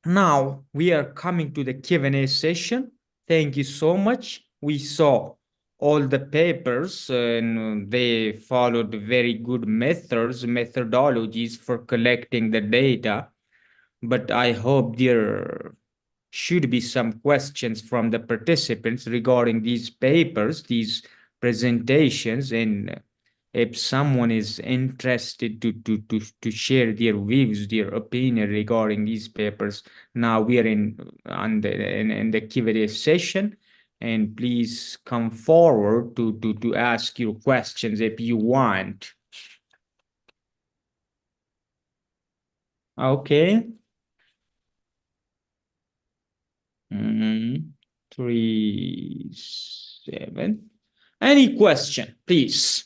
now we are coming to the Q&A session. Thank you so much. We saw all the papers and they followed very good methodologies for collecting the data. But I hope there should be some questions from the participants regarding these papers, these presentations, and if someone is interested to share their views, their opinion regarding these papers. Now we are in the Q&A session, and please come forward to ask your questions if you want. Okay. 3, 7. Any question, please?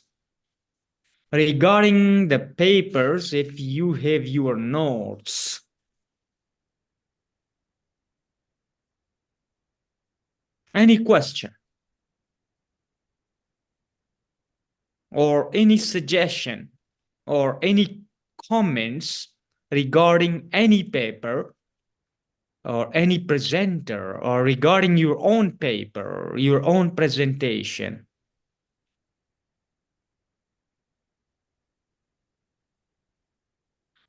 Regarding the papers, if you have your notes. Any question? Or any suggestion? Or any comments regarding any paper? Or any presenter? Or regarding your own paper, your own presentation?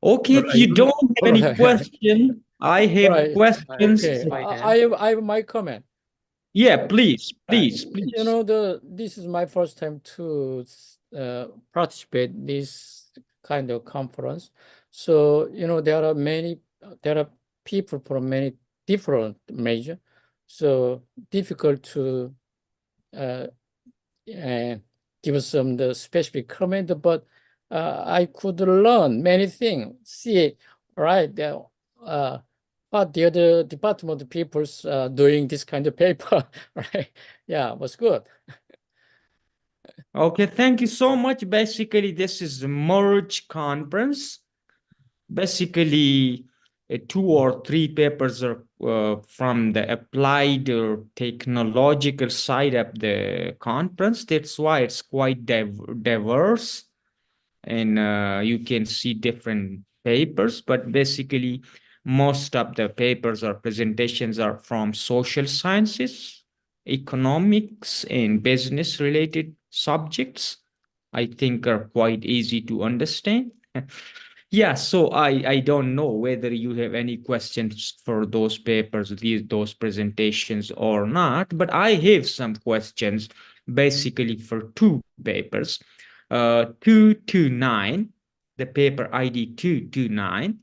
Okay, if you don't have any Right. question, I have Right. questions. Okay, I have my comment. Yeah, please. You know, this is my first time to participate this kind of conference. So, you know, there are people from many different major. So difficult to give some the specific comment, but I could learn many things. See, right, what the other department people's doing this kind of paper, right? Yeah, was good. Okay, thank you so much. Basically, this is a merge conference. Basically, 2 or 3 papers are from the applied or technological side of the conference. That's why it's quite diverse. And you can see different papers, but basically most of the papers or presentations are from social sciences, economics, and business related subjects. I think are quite easy to understand. Yeah, so I don't know whether you have any questions for those papers, those presentations or not, but I have some questions basically for 2 papers. 229, the paper ID 229.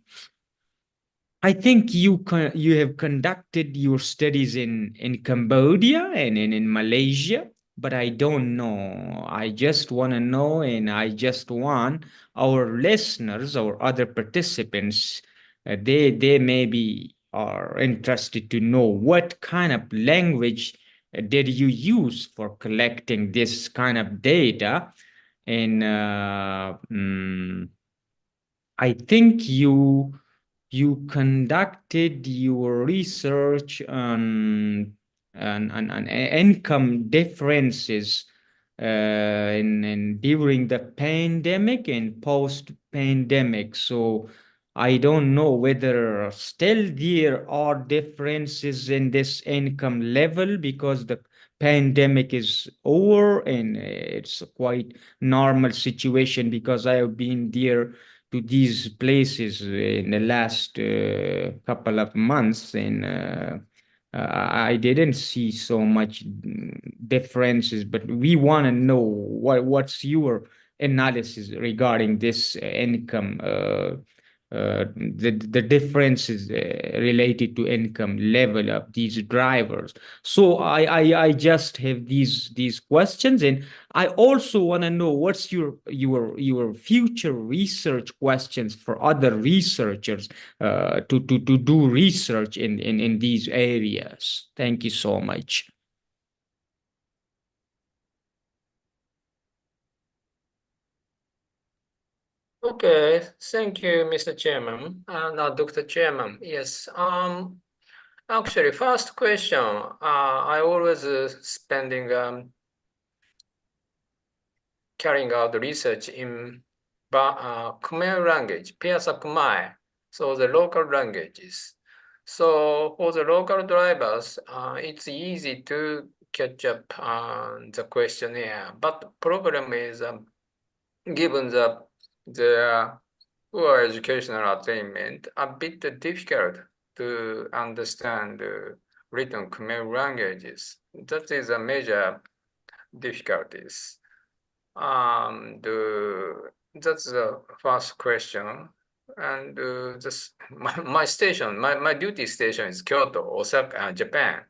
I think you have conducted your studies in Cambodia and in Malaysia, but I don't know. I just want to know, and I just want our listeners or other participants, they maybe are interested to know what kind of language did you use for collecting this kind of data. And I think you conducted your research on income differences in during the pandemic and post-pandemic. So I don't know whether still there are differences in this income level because the pandemic is over and it's a quite normal situation because I have been there to these places in the last couple of months, and I didn't see so much differences. But we want to know what's your analysis regarding this income, the differences related to income level of these drivers. So I just have these questions, and I also want to know what's your future research questions for other researchers to do research in these areas. Thank you so much. Okay, thank you, Mr. Chairman. Now, Dr. Chairman, yes. Actually, first question, I always spending carrying out the research in Khmer language, Piasa Khmer, so the local languages. So for the local drivers, it's easy to catch up on the questionnaire, but the problem is given the poor educational attainment, a bit difficult to understand written Khmer languages. That is a major difficulties. That's the first question. And my station, my duty station is Kyoto, Osaka, Japan.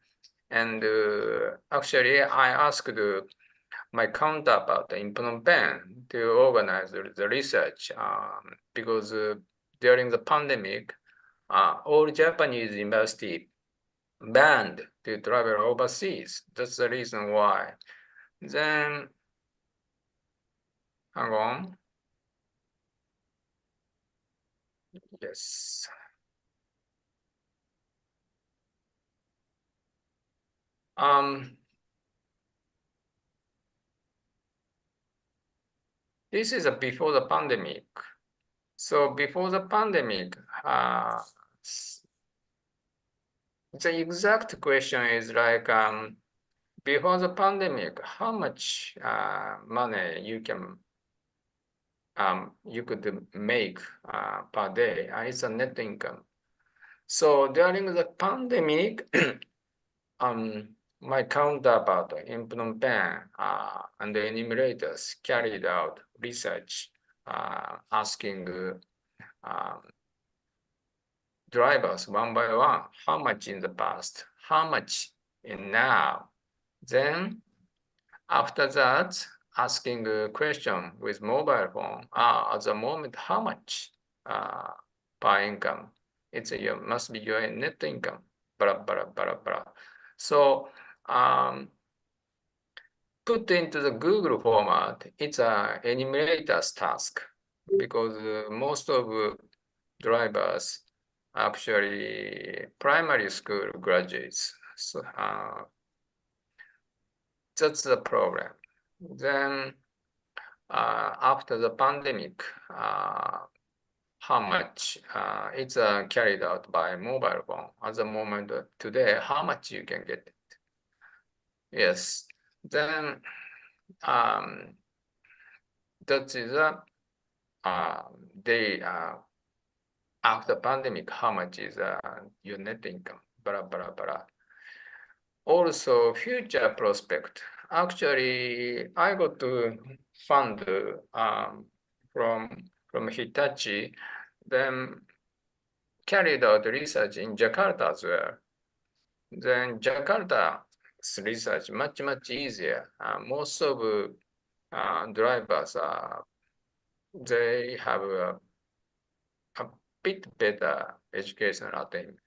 And actually, I asked my counterpart in Phnom Penh to organize the research because during the pandemic, all Japanese university banned to travel overseas. That's the reason why. Then, hang on. Yes. This is before the pandemic. So before the pandemic, the exact question is like, before the pandemic, how much money you could make per day? It's a net income. So during the pandemic, my counterpart in Phnom Penh and the enumerators carried out research asking drivers one by one, how much in the past, how much in now. Then after that, asking a question with mobile phone, at the moment, how much per income? Must be your net income, blah, blah, blah, blah. So put into the Google format, it's a enumerator's task because most of drivers actually primary school graduates. So that's the problem. Then after the pandemic, how much it's carried out by mobile phone. At the moment today, how much you can get it? Yes. Then that is after pandemic, how much is your net income? Blah, blah, blah. Also, future prospect. Actually, I got to fund from Hitachi, then carried out research in Jakarta as well. Then Jakarta's research much easier. Most of drivers they have a bit better educational attainment,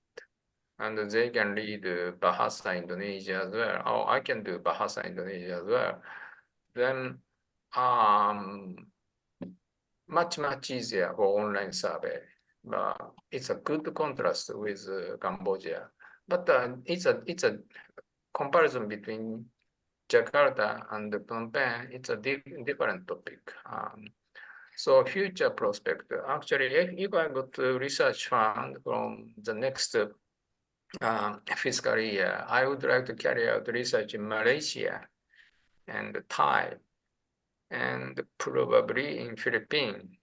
and they can read Bahasa Indonesia as well. Oh, I can do Bahasa Indonesia as well. Then much easier for online survey. But it's a good contrast with Cambodia. But it's a comparison between Jakarta and Phnom Penh. It's a different topic. So future prospect. Actually, if I got to research fund from the next fiscal year, I would like to carry out research in Malaysia and Thai, and probably in Philippines.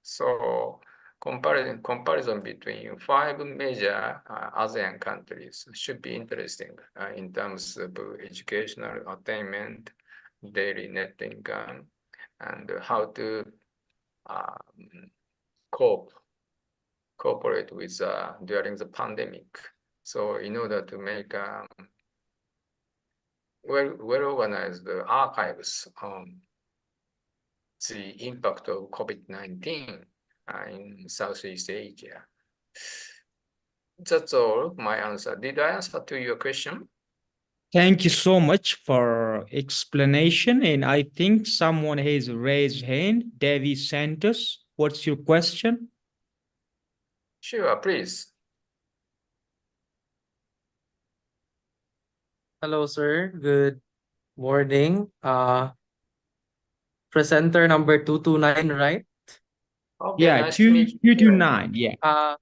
So comparison between 5 major ASEAN countries should be interesting in terms of educational attainment, daily net income, and how to cooperate with during the pandemic. So in order to make well-organized archives on the impact of COVID-19 in Southeast Asia. That's all my answer. Did I answer to your question? Thank you so much for explanation. And I think someone has raised hand. Devi Santos, what's your question? Sure, please. Hello, sir. Good morning. Presenter number 229, right? Okay, Yeah, nice to meet you. 229. Yeah.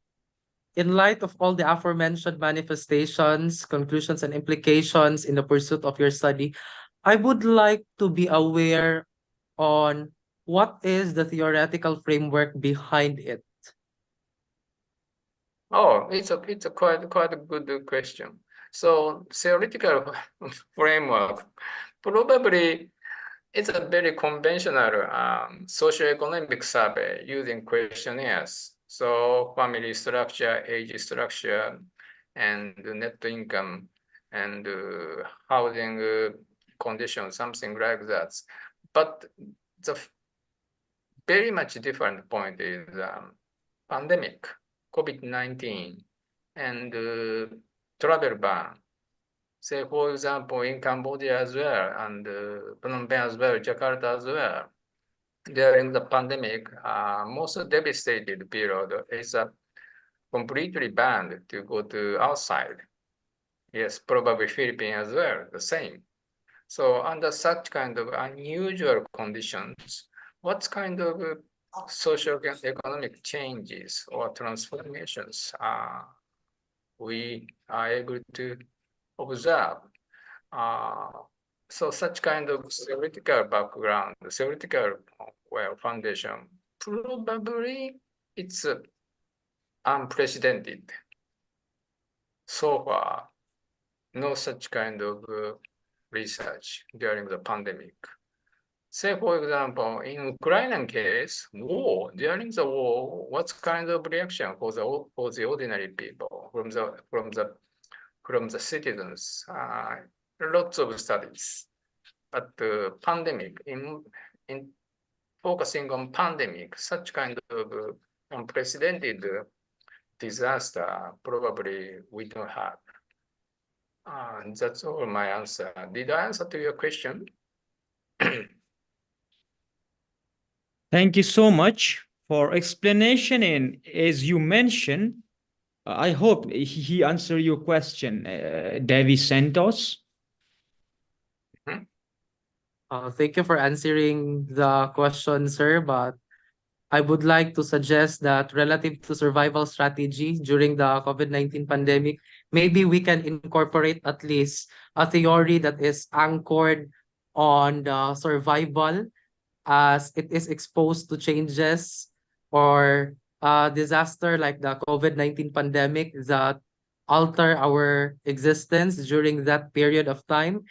in light of all the aforementioned manifestations, conclusions, and implications in the pursuit of your study, I would like to be aware on what is the theoretical framework behind it. Oh, it's a quite a good question. So theoretical framework, probably it's a very conventional socioeconomic survey using questionnaires. So family structure, age structure, and net income, and housing conditions, something like that. But the very much different point is pandemic, COVID-19, and travel ban. Say, for example, in Cambodia as well, and Phnom Penh as well, Jakarta as well. During the pandemic, most devastated period is completely banned to go to outside. Yes, probably Philippines as well, the same. So under such kind of unusual conditions, what kind of social and economic changes or transformations we are able to observe? So such kind of theoretical background, theoretical foundation, probably it's unprecedented. So far, no such kind of research during the pandemic. Say, for example, in Ukrainian case, war, during the war, what kind of reaction for the ordinary people from the citizens? Lots of studies, but the pandemic, in focusing on pandemic, such kind of unprecedented disaster, probably we don't have. That's all my answer. Did I answer to your question? Thank you so much for explanation. And as you mentioned, I hope he answered your question, Devi Santos. Thank you for answering the question, sir, but I would like to suggest that relative to survival strategy during the COVID-19 pandemic, maybe we can incorporate at least a theory that is anchored on the survival as it is exposed to changes or disaster like the COVID-19 pandemic that alter our existence during that period of time.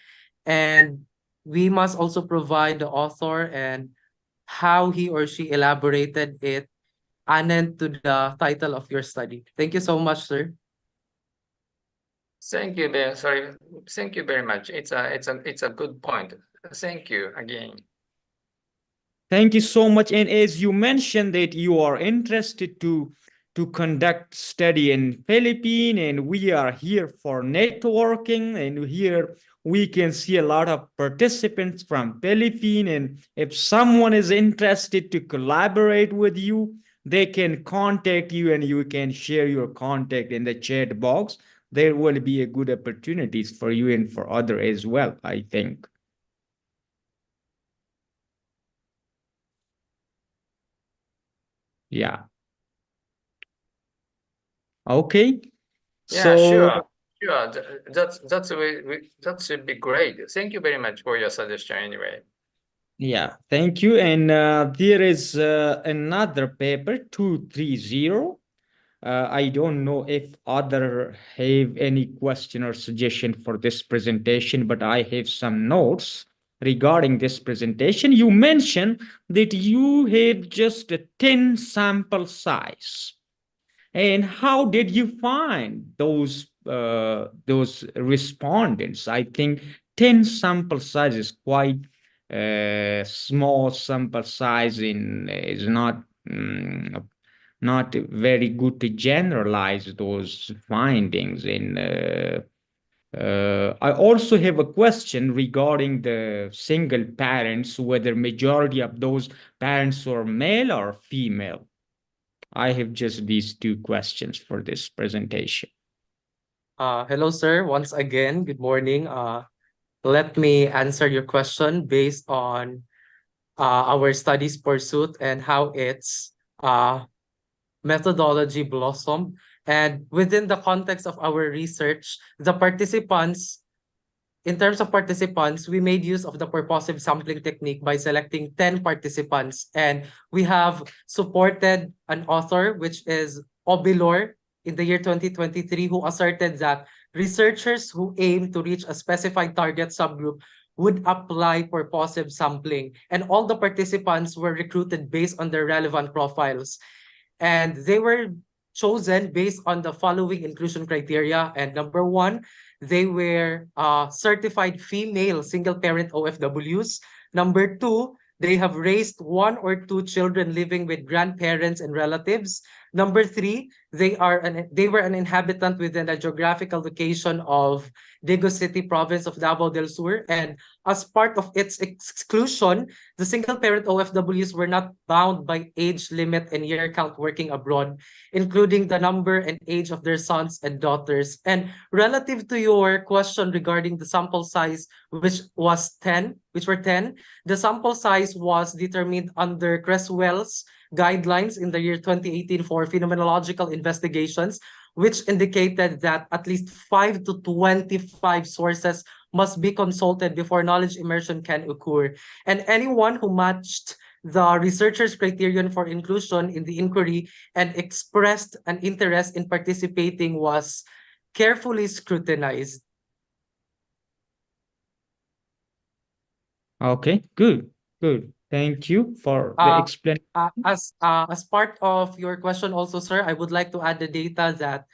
And we must also provide the author and how he or she elaborated it annent to the title of your study. Thank you so much, sir. Thank you, Ben. Sorry. Thank you very much. It's a good point. Thank you again. Thank you so much. And as you mentioned that you are interested to conduct study in Philippines, and we are here for networking, and here we can see a lot of participants from Philippines. And if someone is interested to collaborate with you, they can contact you and you can share your contact in the chat box. There will be a good opportunities for you and for other as well, I think. Yeah. Okay. Yeah, So sure. That should be great. Thank you very much for your suggestion anyway. yeah, thank you. And there is another paper 230. I don't know if other have any question or suggestion for this presentation, but I have some notes regarding this presentation. You mentioned that you had just a 10 sample size. And how did you find those respondents? I think 10 sample size is quite small sample size is not not very good to generalize those findings. And I also have a question regarding the single parents, whether majority of those parents are male or female. I have just these two questions for this presentation. Hello, sir. Once again, good morning. Let me answer your question based on our studies pursuit and how it's methodology blossomed. And within the context of our research, the participants, in terms of participants, we made use of the purposive sampling technique by selecting 10 participants. And we have supported an author, which is Obilor, in the year 2023, who asserted that researchers who aim to reach a specified target subgroup would apply purposive sampling. And all the participants were recruited based on their relevant profiles. And they were chosen based on the following inclusion criteria. And number one, they were certified female single-parent OFWs. Number two, they have raised 1 or 2 children living with grandparents and relatives. Number three, they were an inhabitant within the geographical location of Dagu City province of Davao del Sur. And as part of its exclusion, the single-parent OFWs were not bound by age limit and year count working abroad, including the number and age of their sons and daughters. And relative to your question regarding the sample size, which were 10, the sample size was determined under Creswell's guidelines in the year 2018 for phenomenological investigations, which indicated that at least 5 to 25 sources must be consulted before knowledge immersion can occur. And anyone who matched the researcher's criterion for inclusion in the inquiry and expressed an interest in participating was carefully scrutinized. Okay, good. Thank you for the explanation. As part of your question also, sir, I would like to add the data that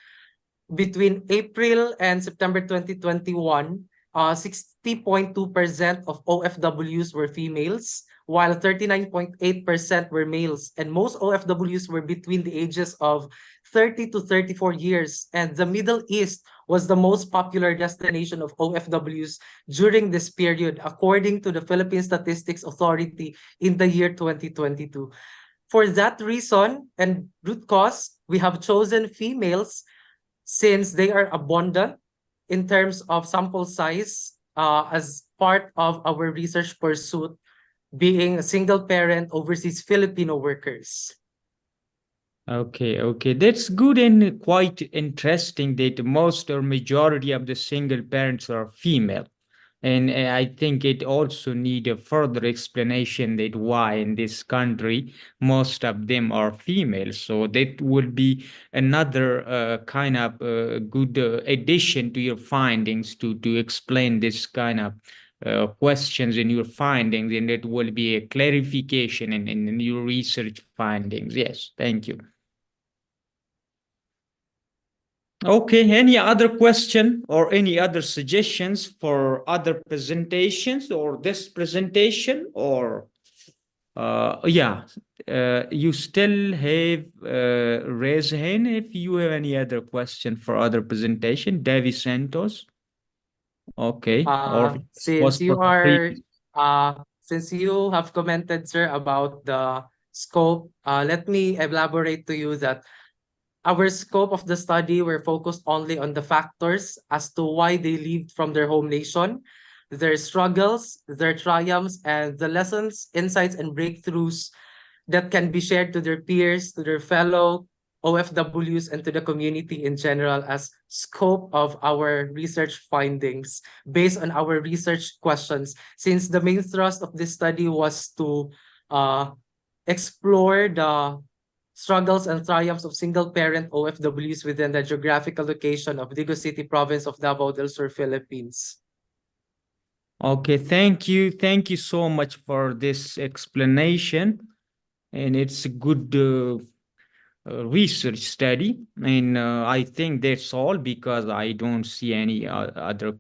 between April and September 2021, 60.2% of OFWs were females, while 39.8% were males, and most OFWs were between the ages of 30 to 34 years, and the Middle East was the most popular destination of OFWs during this period, according to the Philippine Statistics Authority in the year 2022. For that reason and root cause, we have chosen females since they are abundant in terms of sample size as part of our research pursuit, being a single-parent overseas Filipino workers. Okay. That's good and quite interesting that most or majority of the single parents are female. And I think it also need a further explanation that why in this country most of them are female. So that would be another kind of good addition to your findings to explain this kind of questions in your findings, and it will be a clarification in your research findings. Yes, thank you. Okay, any other question or any other suggestions for other presentations or this presentation? Or you still have raise hand if you have any other question for other presentation. Davy Santos. Okay. Or since you have commented, sir, about the scope, let me elaborate to you that our scope of the study were focused only on the factors as to why they lived from their home nation, their struggles, their triumphs, and the lessons, insights, and breakthroughs that can be shared to their peers, to their fellow OFWs, and to the community in general as scope of our research findings based on our research questions. Since the main thrust of this study was to explore the struggles and triumphs of single-parent OFWs within the geographical location of Dagu City province of Davao del Sur, Philippines. Okay, thank you. Thank you so much for this explanation. And it's a good research study. And I think that's all because I don't see any other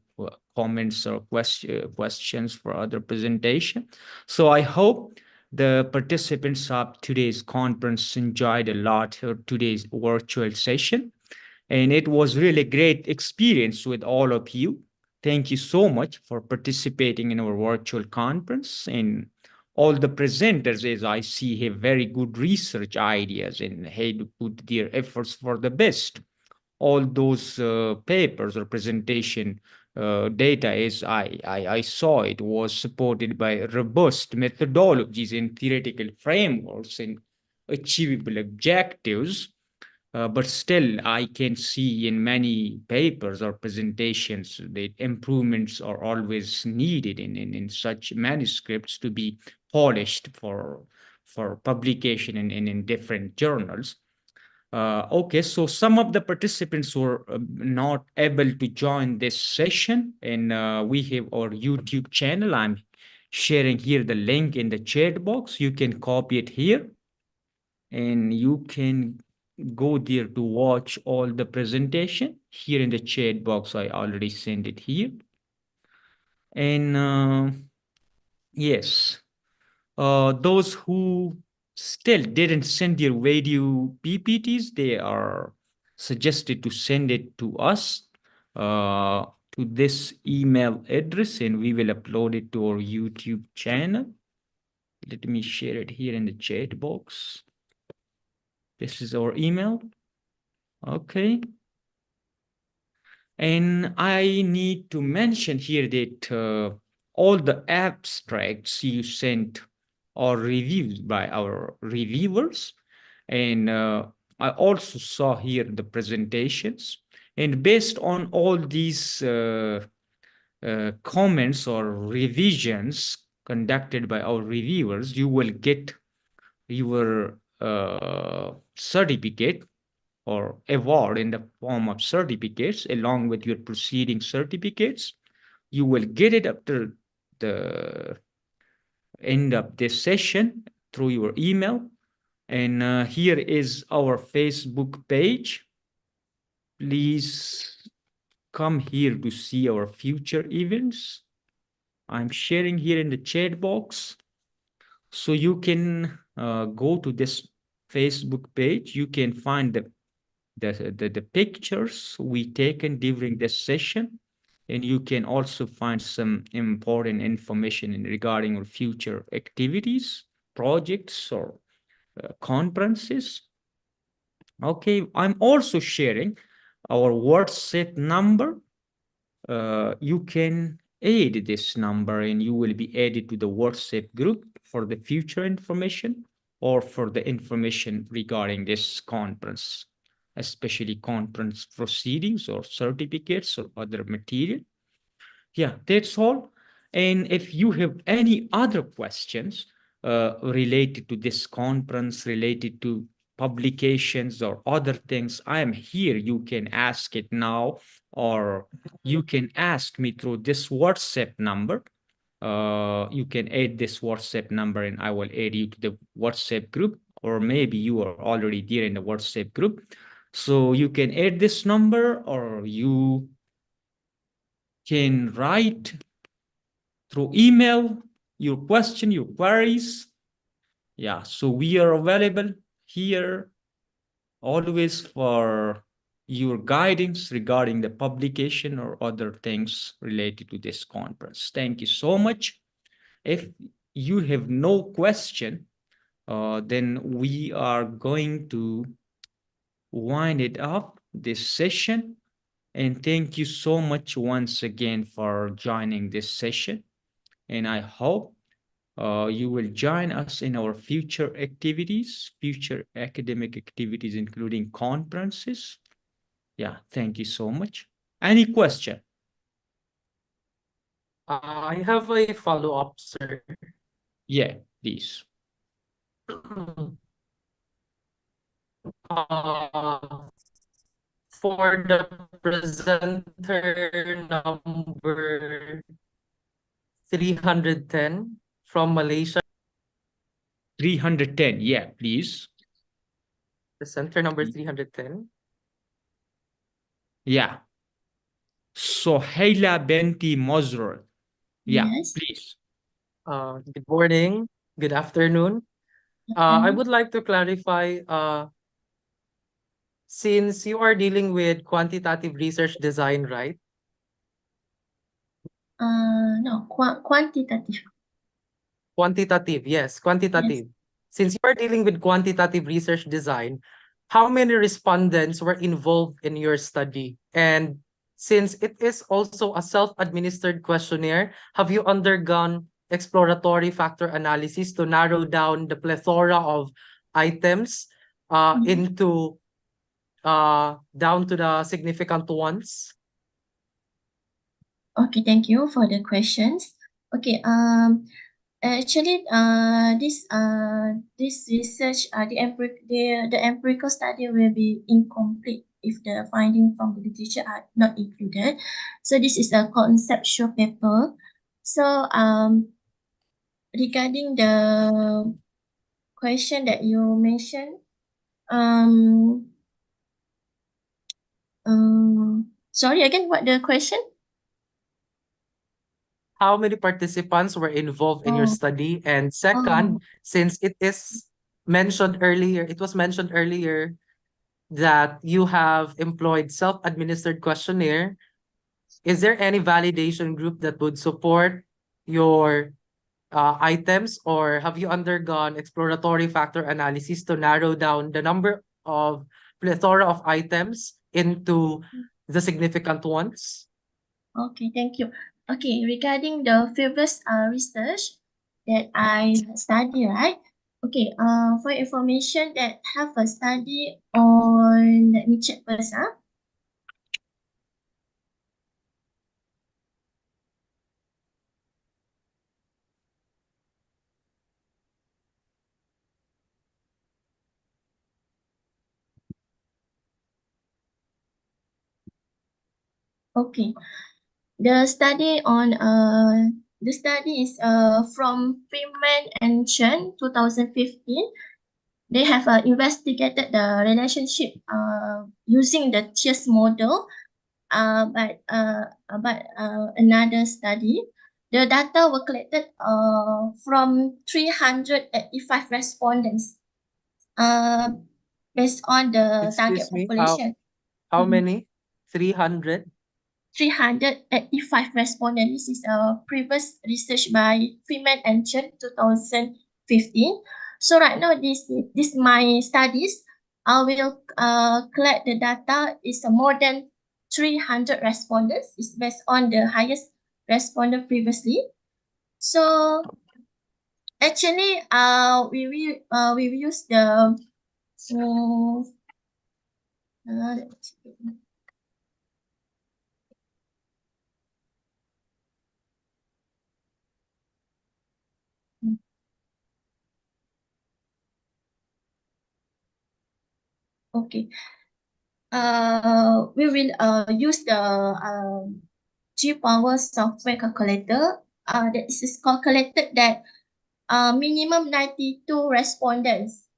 comments or questions for other presentation. So I hope the participants of today's conference enjoyed a lot of today's virtual session. And it was really a great experience with all of you. Thank you so much for participating in our virtual conference. And all the presenters, as I see, have very good research ideas and had put their efforts for the best. All those papers or presentation data, as I saw, it was supported by robust methodologies and theoretical frameworks and achievable objectives. but still I can see in many papers or presentations that improvements are always needed in such manuscripts to be polished for publication in different journals. Okay, so some of the participants were not able to join this session, and we have our YouTube channel. I'm sharing here the link in the chat box. You can copy it here, and you can go there to watch all the presentation. Here in the chat box, I already sent it here. And yes, those who still didn't send their video PPTs, they are suggested to send it to us to this email address, and we will upload it to our YouTube channel. Let me share it here in the chat box. This is our email. Okay. And I need to mention here that all the abstracts you sent are reviewed by our reviewers. And I also saw here the presentations. And based on all these comments or revisions conducted by our reviewers, you will get your certificate or award in the form of certificates along with your proceeding certificates. You will get it after the end of this session through your email. And here is our Facebook page. Please come here to see our future events. I'm sharing here in the chat box. So you can go to this Facebook page. You can find the pictures we taken during this session, and you can also find some important information regarding our future activities, projects, or conferences. Okay, I'm also sharing our WhatsApp number. You can add this number and you will be added to the WhatsApp group for the future information or for the information regarding this conference, especially conference proceedings or certificates or other material. Yeah, that's all. And if you have any other questions related to this conference, related to publications or other things, I am here. You can ask it now, or you can ask me through this WhatsApp number. You can add this WhatsApp number and I will add you to the WhatsApp group, or maybe you are already there in the WhatsApp group. So you can add this number, or you can write through email your question, your queries. Yeah, so we are available here always for your guidance regarding the publication or other things related to this conference. Thank you so much. If you have no question, then we are going to wind it up, this session. And thank you so much once again for joining this session. And I hope you will join us in our future activities, future academic activities, including conferences. Yeah, thank you so much. Any question? I have a follow-up, sir. Yeah, please. For the presenter number 310 from Malaysia. 310, yeah, please. Presenter number 310. Yeah. Sohaila Binti Mozror. Yeah, Yes. please. Good morning, good afternoon. I would like to clarify, since you are dealing with quantitative research design, right? No, quantitative. Quantitative, yes, quantitative. Since you are dealing with quantitative research design, how many respondents were involved in your study? And since it is also a self-administered questionnaire, have you undergone exploratory factor analysis to narrow down the plethora of items into down to the significant ones? Okay, thank you for the questions. Okay, actually, this research, the empirical study will be incomplete if the findings from the literature are not included. So this is a conceptual paper. So regarding the question that you mentioned, sorry again, what the question? How many participants were involved in your Oh. study? And second, since it was mentioned earlier that you have employed self-administered questionnaire, is there any validation group that would support your items, or have you undergone exploratory factor analysis to narrow down the number of plethora of items into the significant ones? Okay, thank you. Okay, regarding the previous research that I study, right? Okay, for information that have a study on, let me check first, Okay, the study is from Freeman and Chen, 2015. They have investigated the relationship using the Cheers model, but another study. The data were collected from 385 respondents based on the target Excuse me, population. how many? 300? 385 respondents. This is a previous research by Freeman and Chen, 2015. So right now, this my studies. I will collect the data. Is more than 300 respondents. It's based on the highest respondent previously. So actually, we will use the okay. We will use the G-Power software calculator. This is calculated that minimum 92 respondents,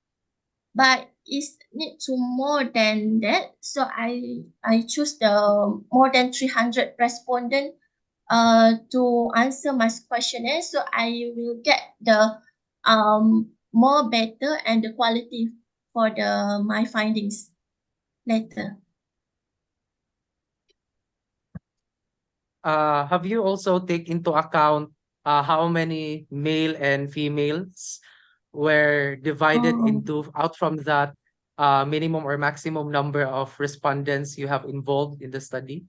but it's need to more than that. So I choose the more than 300 respondent to answer my questionnaire. So I will get the more better and the quality for the my findings later. Have you also take into account how many male and females were divided into out from that minimum or maximum number of respondents you have involved in the study?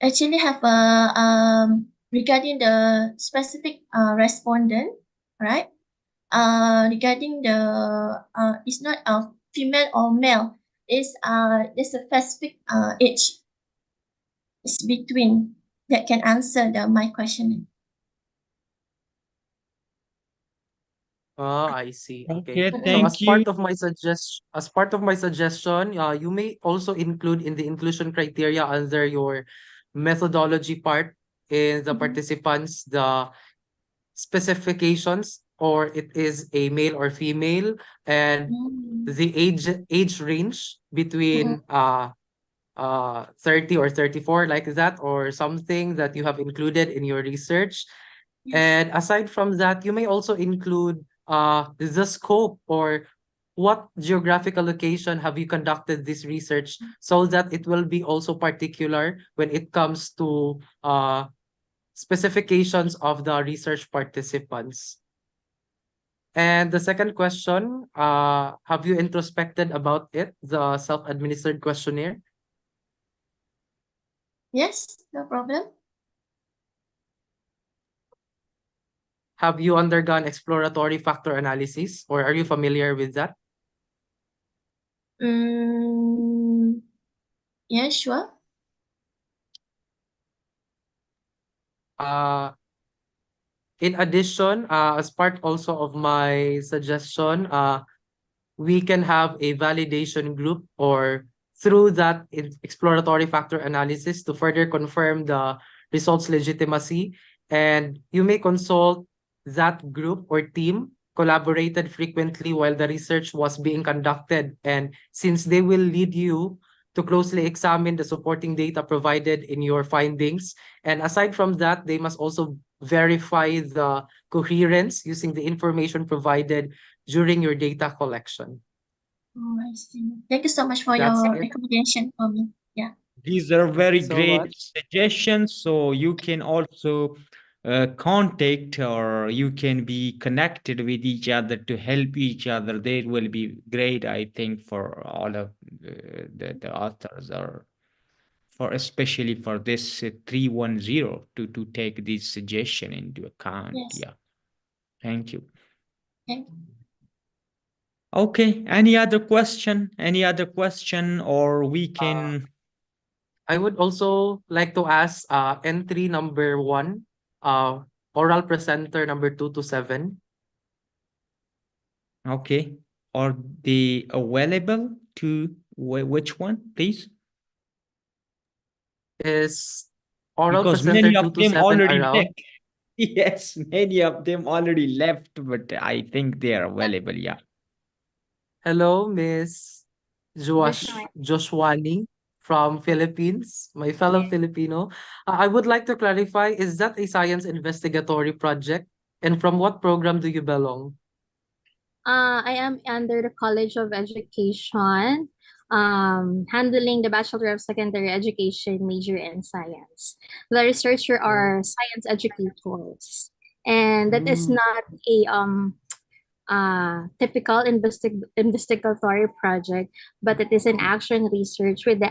Actually have regarding the specific respondent, right? Regarding the it's not a female or male. It's there's a specific age. It's between that can answer my question. Oh, I see. Okay, Okay. So thank as you. part of my suggestion, you may also include in the inclusion criteria under your methodology part in the participants the specifications, or it is a male or female, and the age range between 30 or 34, like that, or something that you have included in your research. And aside from that, you may also include the scope, or what geographical location have you conducted this research, so that it will be also particular when it comes to specifications of the research participants. And the second question, have you introspected about it, the self-administered questionnaire? Yes, no problem. have you undergone exploratory factor analysis, or are you familiar with that? Yeah, sure. In addition, as part also of my suggestion, we can have a validation group, or through that exploratory factor analysis, to further confirm the results legitimacy. And you may consult that group or team collaborated frequently while the research was being conducted. And since they will lead you to closely examine the supporting data provided in your findings, and aside from that, they must also verify the coherence using the information provided during your data collection. Oh, I see. Thank you so much for That's your it. recommendation for me. Yeah. These are very So great much. suggestions. So you can also contact, or you can be connected with each other to help each other. They will be great, I think, for all of the authors, or for especially for this 310 to take this suggestion into account. Yes. Yeah. Thank you. Thank you. Okay. Any other question? Any other question, or we can. I would also like to ask entry number 1, oral presenter number 227. Okay. Are they available to which one, please? Is oral Because presenter many of them 227 already around? left. Yes, many of them already left, but I think they are available. Yeah. Hello, Miss Joshua. Joshwani from Philippines, my fellow Filipino. I would like to clarify, is that a science investigatory project? And from what program do you belong? I am under the College of Education, handling the Bachelor of Secondary Education major in science. The researcher are science educators, and that is not a typical investigatory project, but it is an action research with the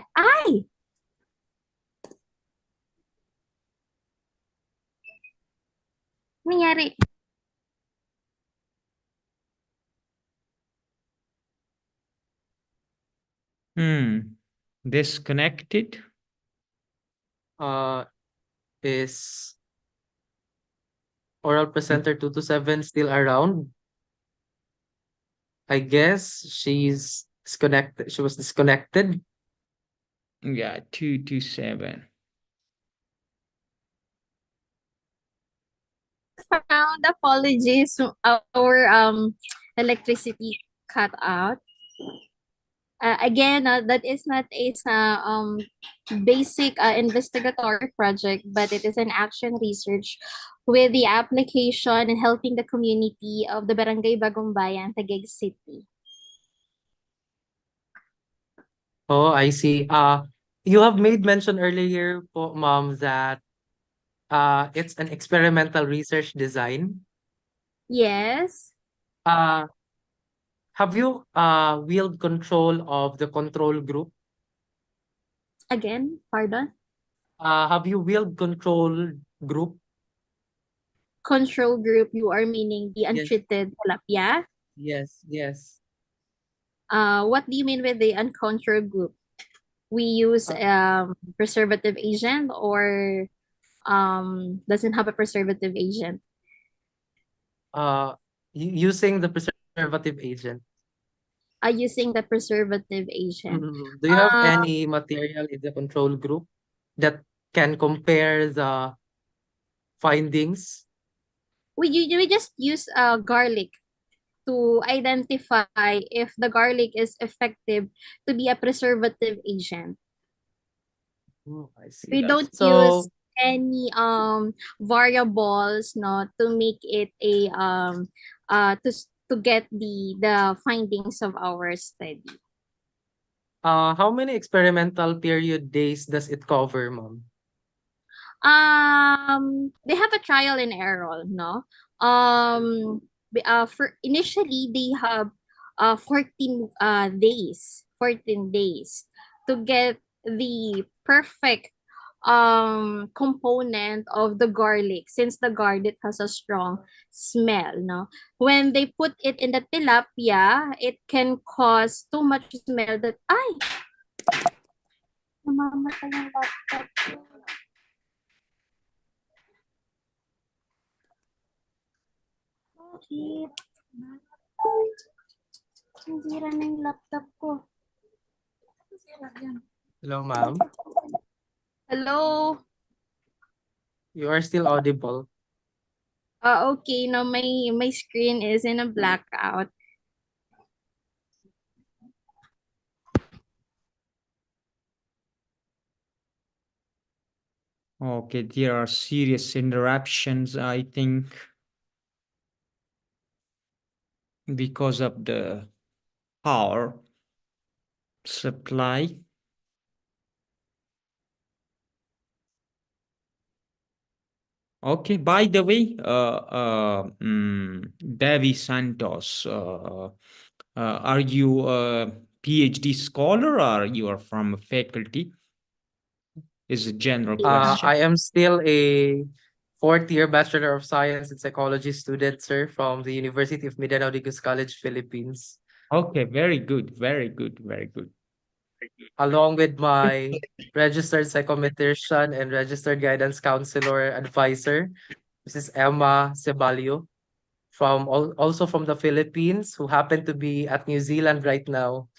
nangyari. Disconnected. Is oral presenter 227 still around? I guess she's disconnected. She was disconnected. Yeah, 227. Found apologies. Our electricity cut out. Again, that is not a basic investigatory project, but it is an action research with the application and helping the community of the Barangay Bagong Bayan, Taguig City. Oh, I see. You have made mention earlier po, ma'am, that it's an experimental research design. Yes. Have you wield control of the control group? Again, pardon? Have you wield control group? Control group, you are meaning the untreated tilapia? Yes, yes. What do you mean with the uncontrolled group? We use preservative agent, or doesn't have a preservative agent? Using the preservative agent. Using the preservative agent. Do you have any material in the control group that can compare the findings? We just use garlic to identify if the garlic is effective to be a preservative agent. Oh, I see. We don't use any variables, no, to make it a to get the findings of our study. How many experimental period days does it cover, ma'am? They have a trial and error, no? For initially they have 14 days to get the perfect component of the garlic, since the garlic has a strong smell, no? When they put it in the tilapia, it can cause too much smell that, ay! Namamatay yung laptop ko. Bakit? Nasira na yung laptop ko. Hello, ma'am. Hello? You are still audible. Okay, no, my screen is in a blackout. Okay, there are serious interruptions, I think, because of the power supply. Okay, by the way, Devi Santos, are you a PhD scholar or you are from a faculty? Is a general question. I am still a fourth-year Bachelor of Science in Psychology student, sir, from the University of Mindanao Digus College, Philippines. Okay, very good, very good, very good. Along with my registered psychometrician and registered guidance counselor advisor, Mrs. Emma Ceballo, also from the Philippines, who happen to be at New Zealand right now.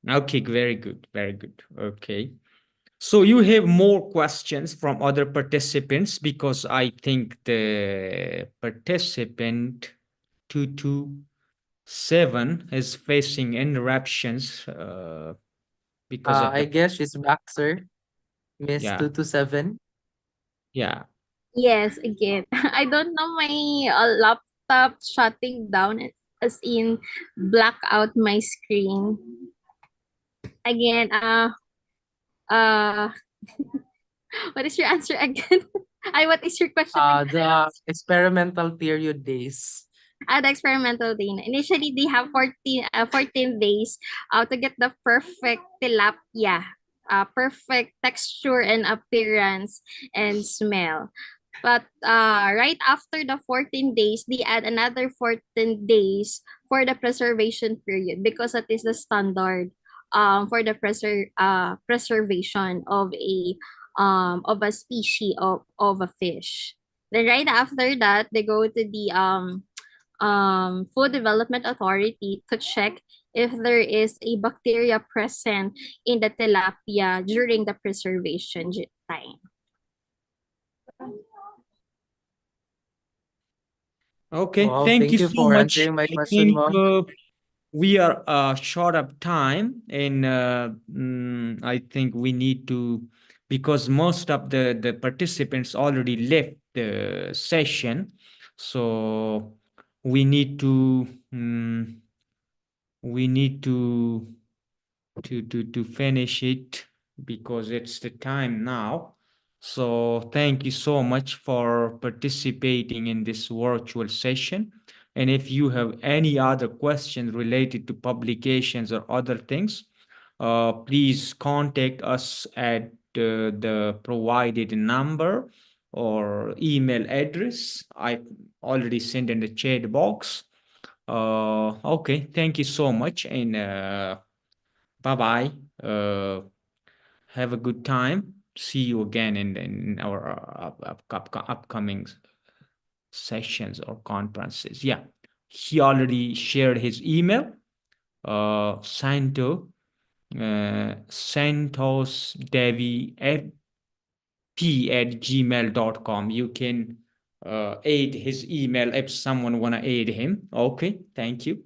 Okay, very good, very good. Okay. So you have more questions from other participants because I think the participant 227 is facing interruptions because of I the guess she's back, sir. Miss yeah 227. yeah. Yes, again. I don't know, my laptop shutting down, as in black out my screen. Again, what is your answer again? What is your question again? The experimental period days. The experimental day. Initially, they have 14 days to get the perfect tilapia, perfect texture and appearance and smell. But right after the 14 days, they add another 14 days for the preservation period, because that is the standard for the preservation of a species of a fish. Then right after that, they go to the Food Development Authority to check if there is a bacteria present in the tilapia during the preservation time. Okay, Wow, thank you you so for much. answering my I question, think ma'am. we are short of time, and I think we need to, because most of the participants already left the session, so we need to we need to finish it because it's the time now. So thank you so much for participating in this virtual session. And if you have any other questions related to publications or other things, please contact us at the provided number or email address. I already sent in the chat box. Okay, thank you so much, and bye-bye. Have a good time. See you again in our upcoming sessions or conferences. Yeah, he already shared his email. Santos Devi @gmail.com. You can aid his email if someone wanna aid him. Okay, thank you.